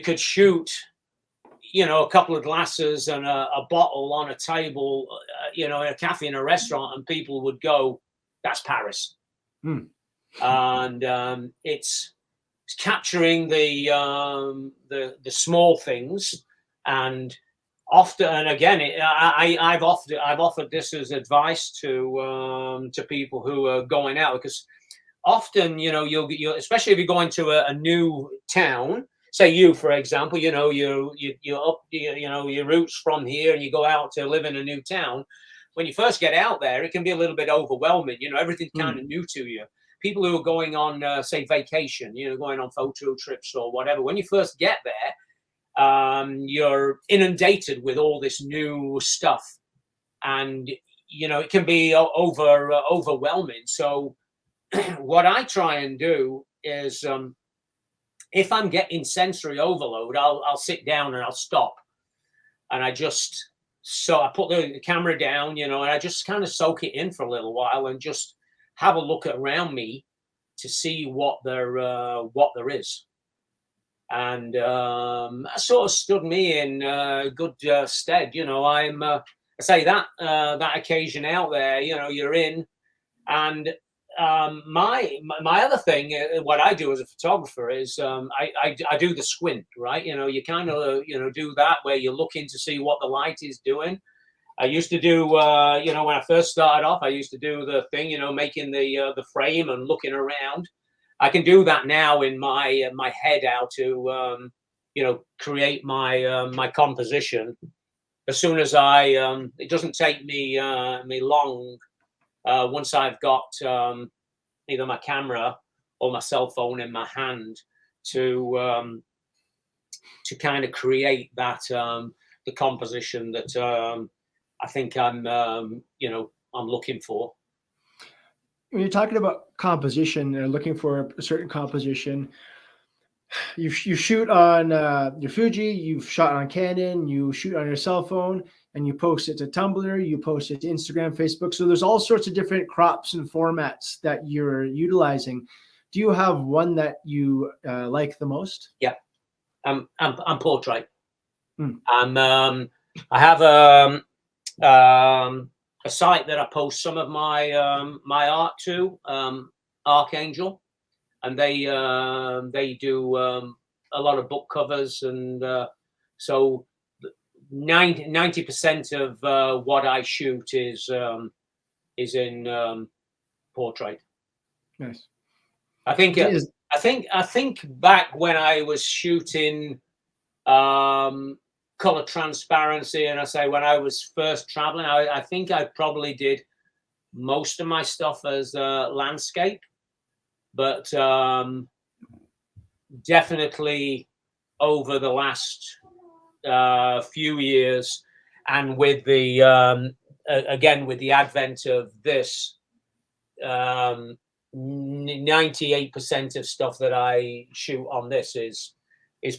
Speaker 2: could shoot, a couple of glasses and a bottle on a table, in a cafe, in a restaurant, and people would go, that's Paris. And it's capturing the small things, and often, and again, I've offered this as advice to people who are going out, because often, you'll especially if you're going to a new town. Say you, for example, you're up, your roots from here, and you go out to live in a new town. When you first get out there, it can be a little bit overwhelming. Everything's kind of new to you. People who are going on, say, vacation, going on photo trips or whatever. When you first get there, you're inundated with all this new stuff, and it can be overwhelming. So, what I try and do is, if I'm getting sensory overload, I'll sit down and I'll stop, and I put the camera down, and I just kind of soak it in for a little while and just have a look around me to see what there is. And that sort of stood me in good stead. I say that occasion out there, you're in, And my other thing, what I do as a photographer is I do the squint, right? You kind of do that where you're looking to see what the light is doing. I used to do when I first started off, I used to do the thing, making the frame and looking around. I can do that now in my head, how to create my composition. As soon as it doesn't take me long. Once I've got either my camera or my cell phone in my hand to kind of create that the composition that I think I'm looking for.
Speaker 1: When you're talking about composition, looking for a certain composition, you shoot on your Fuji, you've shot on Canon, you shoot on your cell phone, and you post it to Tumblr, you post it to Instagram, Facebook. So there's all sorts of different crops and formats that you're utilizing. Do you have one that you like the most?
Speaker 2: Yeah, I'm portrait. I have a site that I post some of my art to, Archangel, and they do a lot of book covers, and so 90% of what I shoot is in portrait.
Speaker 1: Nice.
Speaker 2: I think back when I was shooting color transparency, and I say when I was first traveling, I think I probably did most of my stuff as landscape, but definitely over the last few years, and with the again with the advent of this, 98% of stuff that I shoot on this is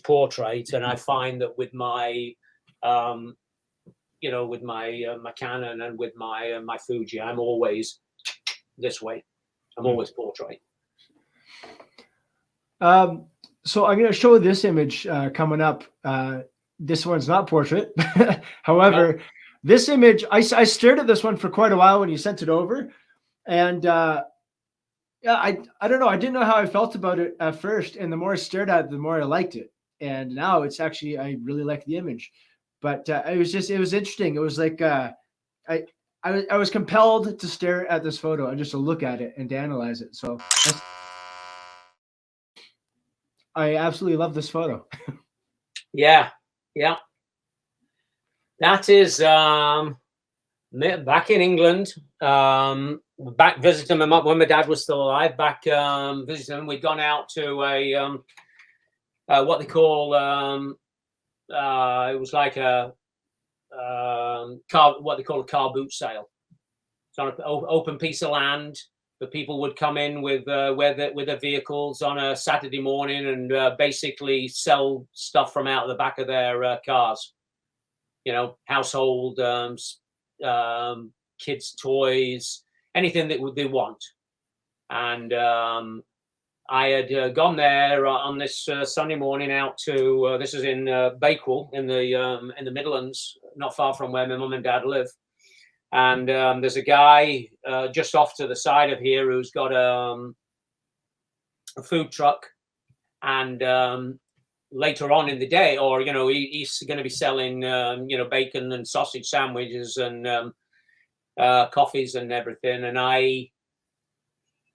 Speaker 2: portrait, and I find that with my with my Canon and with my Fuji, I'm always this way. I'm always portrait.
Speaker 1: So I'm going to show this image coming up. This one's not portrait. However, this image, I stared at this one for quite a while when you sent it over. And yeah, I don't know. I didn't know how I felt about it at first. And the more I stared at it, the more I liked it. And now it's actually, I really like the image. But it was interesting. It was like I was compelled to stare at this photo and just to look at it and to analyze it. So I absolutely love this photo.
Speaker 2: Yeah. That is back in England. Back visiting my mum when my dad was still alive. Back visiting, we'd gone out to a what they call it was like a what they call a car boot sale. It's on an open piece of land. The people would come in with their vehicles on a Saturday morning and basically sell stuff from out of the back of their cars. Household, kids' toys, anything that they want. And I had gone there on this Sunday morning out to this is in Bakewell in the Midlands, not far from where my mum and dad live. And there's a guy just off to the side of here who's got a food truck, and later on in the day, or he's going to be selling bacon and sausage sandwiches and coffees and everything. And I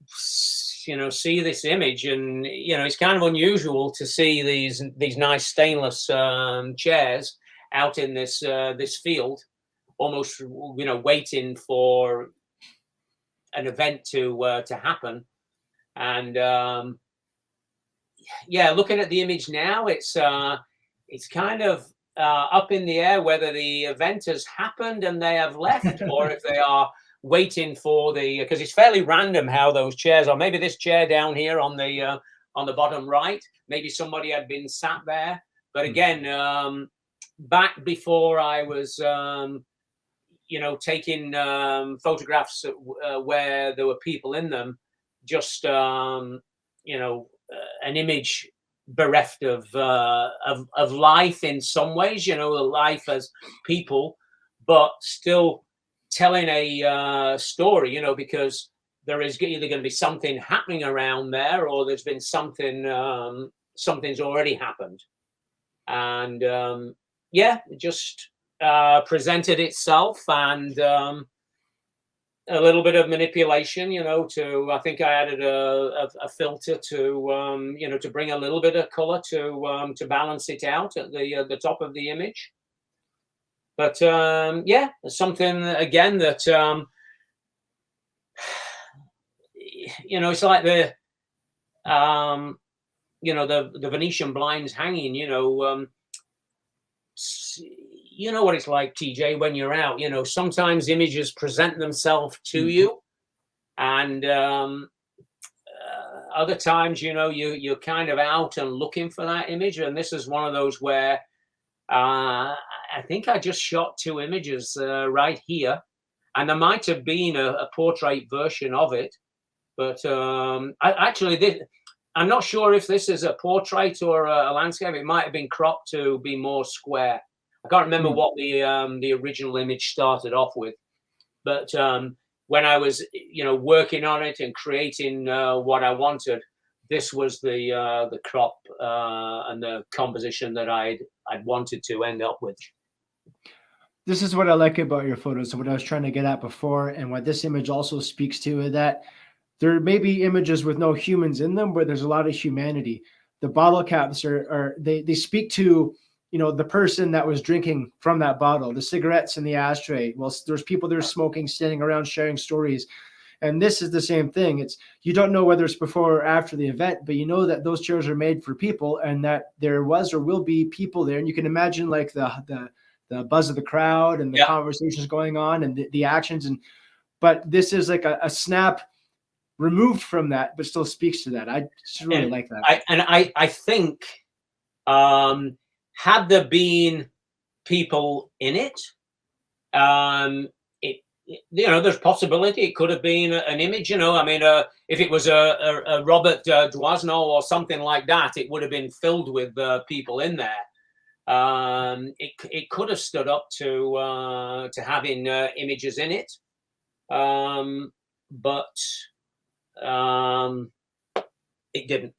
Speaker 2: see this image, and it's kind of unusual to see these nice stainless chairs out in this field, almost waiting for an event to happen. And looking at the image now, it's kind of up in the air whether the event has happened and they have left, or if they are waiting for because it's fairly random how those chairs are. Maybe this chair down here on the bottom right, maybe somebody had been sat there. But again, back before I was taking photographs where there were people in them, just an image bereft of life in some ways, life as people, but still telling a story, because there is either going to be something happening around there, or there's been something, something's already happened. And yeah, it just presented itself, and a little bit of manipulation, I think I added a filter to, to bring a little bit of color to balance it out at the top of the image. But yeah, something again that it's like the the Venetian blinds hanging. You know what it's like, TJ, when you're out. Sometimes images present themselves to you, and other times, you're kind of out and looking for that image. And this is one of those where I think I just shot 2 images right here, and there might have been a portrait version of it, but I'm not sure if this is a portrait or a landscape. It might have been cropped to be more square. I can't remember what the original image started off with, but when I was working on it and creating what I wanted, this was the crop and the composition that I'd wanted to end up with.
Speaker 1: This is what I like about your photos, and what I was trying to get at before, and what this image also speaks to, is that there may be images with no humans in them, but there's a lot of humanity. The bottle caps they speak to the person that was drinking from that bottle, the cigarettes in the ashtray. Well, there's people that are smoking, standing around, sharing stories. And this is the same thing. You don't know whether it's before or after the event, but you know that those chairs are made for people, and that there was or will be people there. And you can imagine like the buzz of the crowd and the conversations going on and the actions. But this is like a snap removed from that, but still speaks to that. I just really like that.
Speaker 2: I think had there been people in it, there's possibility it could have been an image. If it was a Robert Doisneau or something like that, it would have been filled with people in there. It could have stood up to having images in it, but it didn't.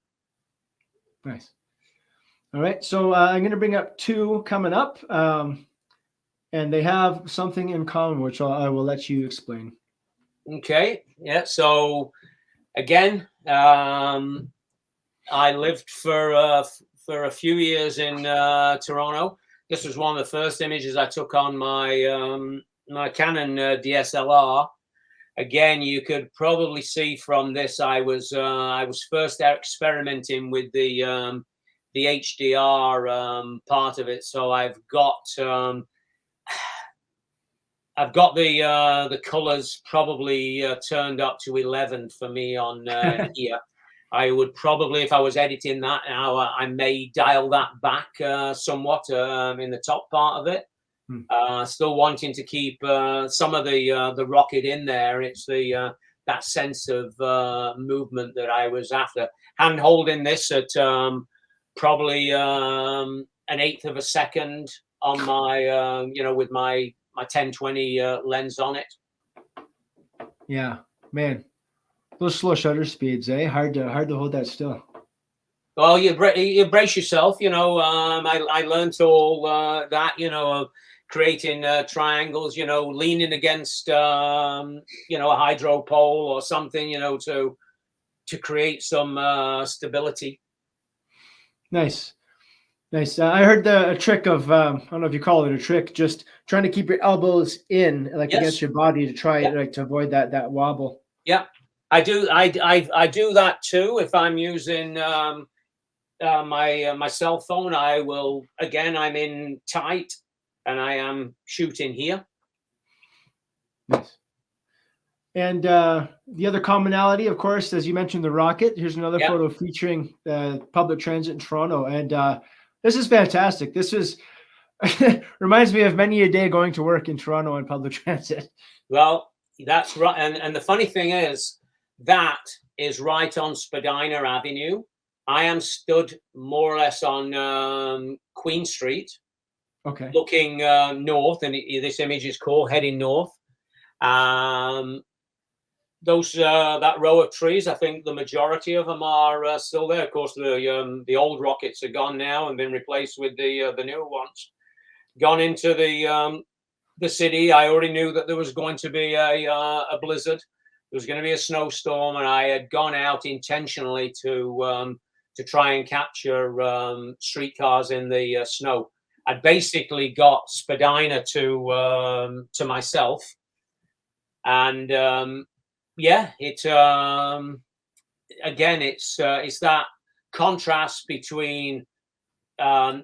Speaker 1: Nice. All right, so I'm going to bring up 2 coming up, and they have something in common, which I will let you explain.
Speaker 2: Okay. Yeah. So again, I lived for a few years in Toronto. This was one of the first images I took on my my Canon DSLR. Again, you could probably see from this I was first out experimenting with the HDR part of it. So I've got the colors probably turned up to 11 for me on here. I would probably, if I was editing that now, I may dial that back somewhat in the top part of it. Still wanting to keep some of the rocket in there. It's that sense of movement that I was after. Hand holding this at probably an 1/8 of a second on my with my 1020 lens on it.
Speaker 1: Yeah, man, those slow shutter speeds, hard to hold that still.
Speaker 2: Well, you brace yourself. I learned all that. Creating triangles. Leaning against a hydro pole or something. To create some stability.
Speaker 1: Nice. I heard a trick of I don't know if you call it a trick, just trying to keep your elbows in, against your body, to try to avoid that wobble.
Speaker 2: Yeah, I do. I do that too. If I'm using my cell phone, I will. Again, I'm in tight, and I am shooting here.
Speaker 1: Nice. And the other commonality, of course, as you mentioned, the rocket. Here's another photo featuring public transit in Toronto, and this is fantastic. This is reminds me of many a day going to work in Toronto on public transit.
Speaker 2: Well, that's right. And the funny thing is, that is right on Spadina Avenue. I am stood more or less on Queen Street, looking north, and this image is called heading north. that row of trees, I think the majority of them are still there. Of course, the old rockets are gone now and been replaced with the newer ones. Gone into the city. I already knew that there was going to be a blizzard. There was going to be a snowstorm, and I had gone out intentionally to try and capture streetcars in the snow. I basically got Spadina to myself, and yeah, it again, it's that contrast between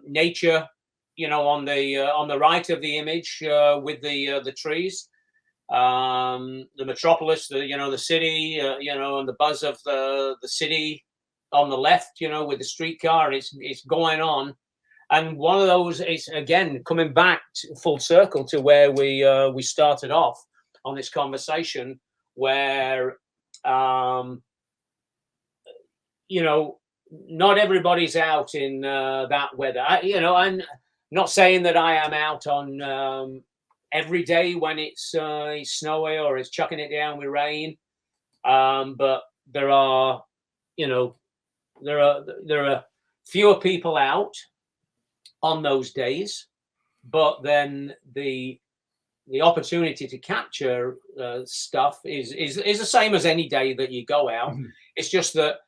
Speaker 2: nature, on the right of the image with the trees, the metropolis, the city, and the buzz of the city on the left, with the streetcar, and it's going on. And one of those is, again, coming back full circle to where we started off on this conversation, where not everybody's out in that weather. I'm not saying that I am out on every day when it's snowy or it's chucking it down with rain, but there are fewer people out on those days, but then the opportunity to capture stuff is the same as any day that you go out. It's just that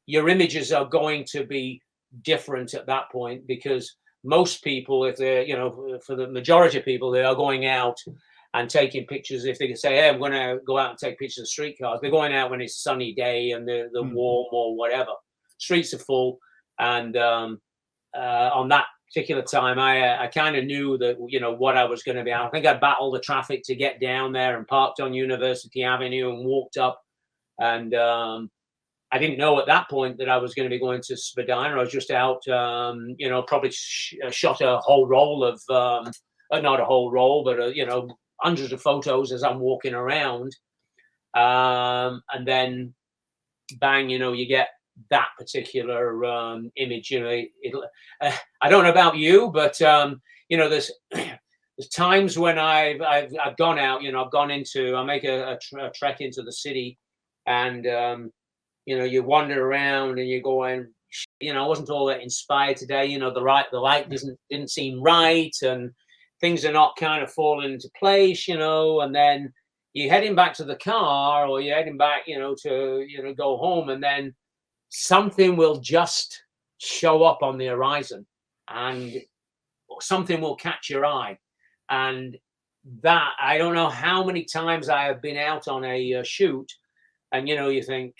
Speaker 2: your images are going to be different at that point, because most people, if they're, for the majority of people, they are going out and taking pictures. If they can say, hey, I'm going to go out and take pictures of streetcars, they're going out when it's a sunny day and they're warm or whatever. Streets are full. And on that particular time, I kind of knew that, what I was going to be. I think I battled the traffic to get down there and parked on University Avenue and walked up. And I didn't know at that point that I was going to be going to Spadina. I was just out, probably shot a whole roll of, not a whole roll, but, hundreds of photos as I'm walking around. And then bang, you get that particular image. I don't know about you, but, there's times when I've gone out, I've gone into, I make a trek into the city, and, you wander around and you're going, I wasn't all that inspired today. The light didn't seem right, and things are not kind of falling into place, and then you're heading back to the car, or you're heading back, to, go home, and then something will just show up on the horizon, and something will catch your eye. And that, I don't know how many times I have been out on a shoot, and, you think,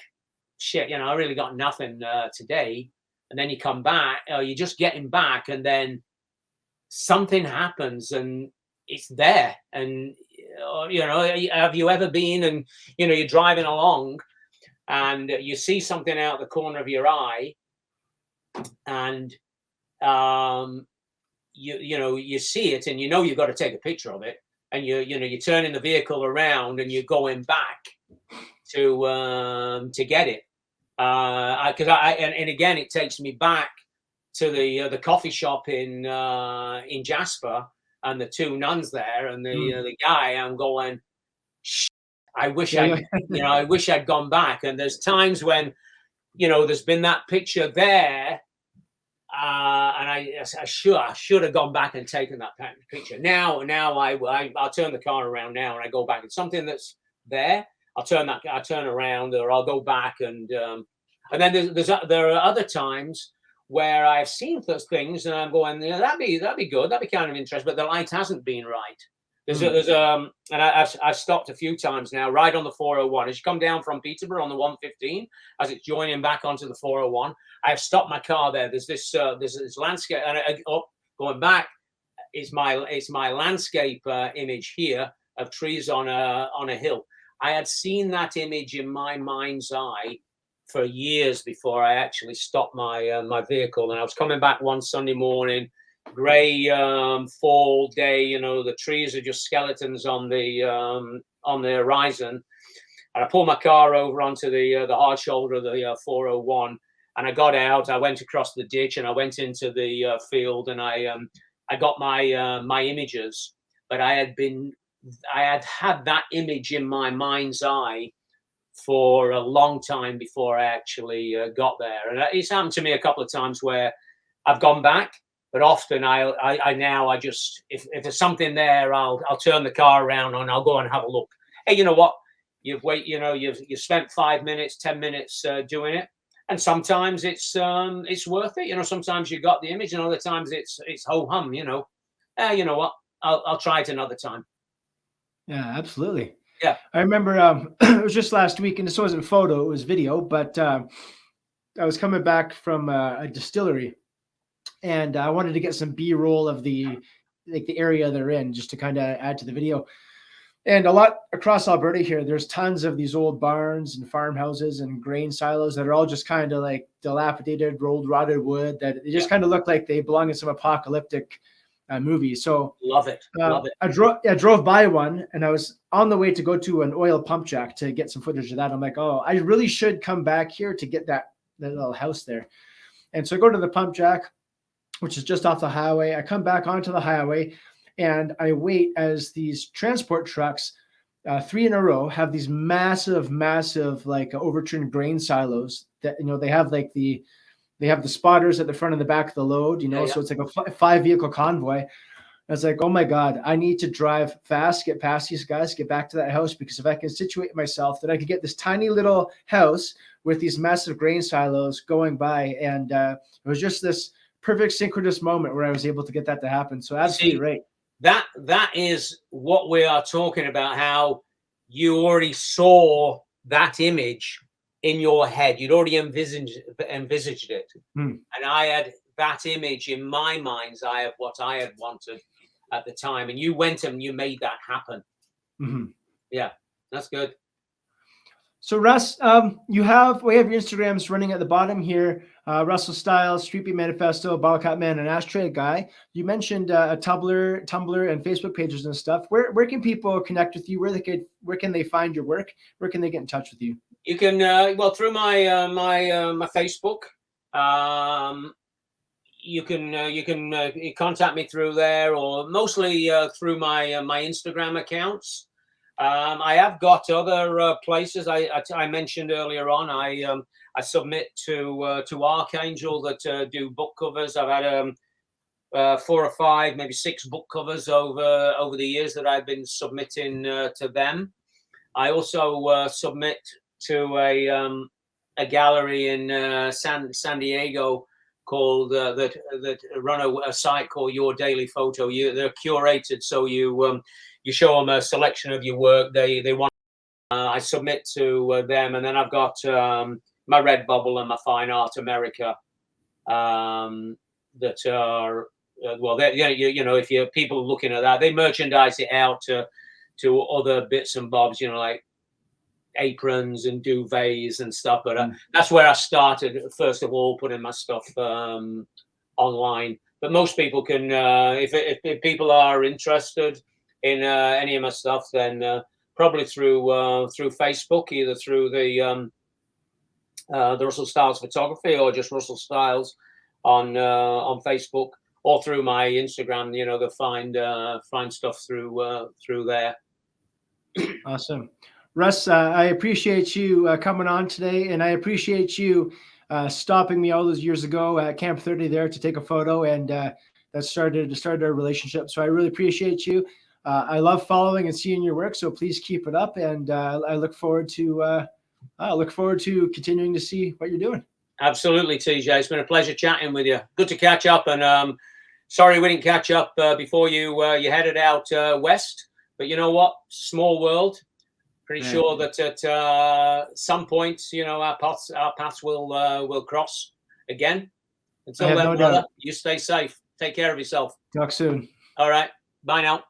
Speaker 2: shit, I really got nothing today. And then you come back, you're just getting back, and then something happens and it's there. And, have you ever been, and, you're driving along and you see something out the corner of your eye, and, you see it, and you've got to take a picture of it, and you're turning the vehicle around and you're going back to get it. Because and again, it takes me back to the coffee shop in Jasper, and the two nuns there, and the guy. I'm going, I wish I wish I'd gone back. And there's times when, there's been that picture there, and I should have gone back and taken that picture. Now I'll turn the car around now and I go back. It's something that's there. I'll turn around, or I'll go back, and then there are other times where I've seen those things and I'm going, that'd be good, that'd be kind of interesting, but the light hasn't been right. And I've stopped a few times now, right on the 401. As you come down from Peterborough on the 115, as it's joining back onto the 401, I've stopped my car there. There's this landscape, and going back, it's my landscape image here of trees on a hill. I had seen that image in my mind's eye for years before I actually stopped my vehicle. And I was coming back one Sunday morning, grey fall day. The trees are just skeletons on the horizon. And I pulled my car over onto the hard shoulder of the 401, and I got out. I went across the ditch and I went into the field, and I got my images, but I had had that image in my mind's eye for a long time before I actually got there. And it's happened to me a couple of times where I've gone back, but often I now just if there's something there, I'll turn the car around and I'll go and have a look. Hey, you know what? You've spent 5 minutes, 10 minutes doing it, and sometimes it's worth it. Sometimes you got the image, and other times it's ho hum. You know what? I'll try it another time.
Speaker 1: Yeah, absolutely.
Speaker 2: Yeah.
Speaker 1: I remember it was just last week, and this wasn't photo, it was video, but I was coming back from a distillery, and I wanted to get some B-roll of the area they're in, just to kind of add to the video. And a lot across Alberta here, there's tons of these old barns and farmhouses and grain silos that are all just kind of like dilapidated, rolled, rotted wood that they just kind of look like they belong in some apocalyptic movie. So
Speaker 2: love it.
Speaker 1: I drove by one, and I was on the way to go to an oil pump jack to get some footage of that. I'm like, oh, I really should come back here to get that little house there. And so I go to the pump jack, which is just off the highway. I come back onto the highway, and I wait as these transport trucks, 3 in a row, have these massive like overturned grain silos that they have like they have the spotters at the front and the back of the load, so it's like a 5-vehicle convoy. I was like, oh my God, I need to drive fast, get past these guys, get back to that house, because if I can situate myself, then I could get this tiny little house with these massive grain silos going by. And it was just this perfect synchronous moment where I was able to get that to happen. So absolutely right.
Speaker 2: That is what we are talking about, how you already saw that image in your head. You'd already envisaged it. And I had that image in my mind's eye of what I had wanted at the time. And you went and you made that happen. Yeah, that's good.
Speaker 1: So Russ, we have your Instagrams running at the bottom here. Russell Styles, Street Beat Manifesto, Bottle Cap Man, and Ashtray Guy. You mentioned a Tumblr and Facebook pages and stuff. Where can people connect with you? Where can they find your work? Where can they get in touch with you?
Speaker 2: You can through my my Facebook. You can contact me through there, or mostly through my Instagram accounts. I have got other places. I mentioned earlier on. I submit to Archangel that do book covers. I've had 4 or 5, maybe 6 book covers over the years that I've been submitting to them. I also submit to a gallery in San Diego called that run a site called Your Daily Photo. They're curated, so you show them a selection of your work. They want. I submit to them, and then I've got my Redbubble and my Fine Art America that are if people are looking at that, they merchandise it out to other bits and bobs, like aprons and duvets and stuff. But that's where I started first of all, putting my stuff online. But most people can, if people are interested in any of my stuff, then probably through Facebook, either through the Russell Styles Photography, or just Russell Styles on Facebook, or through my Instagram. They'll find stuff through there.
Speaker 1: Awesome. Russ, I appreciate you coming on today, and I appreciate you stopping me all those years ago at Camp 30 there to take a photo, and that started our relationship. So I really appreciate you. I love following and seeing your work, so please keep it up, and I look forward to continuing to see what you're doing.
Speaker 2: Absolutely, TJ. It's been a pleasure chatting with you. Good to catch up, and sorry we didn't catch up before you headed out west. But you know what? Small world. Pretty sure that at some point, our paths will cross again. Until then, brother, you stay safe. Take care of yourself.
Speaker 1: Talk soon.
Speaker 2: All right. Bye now.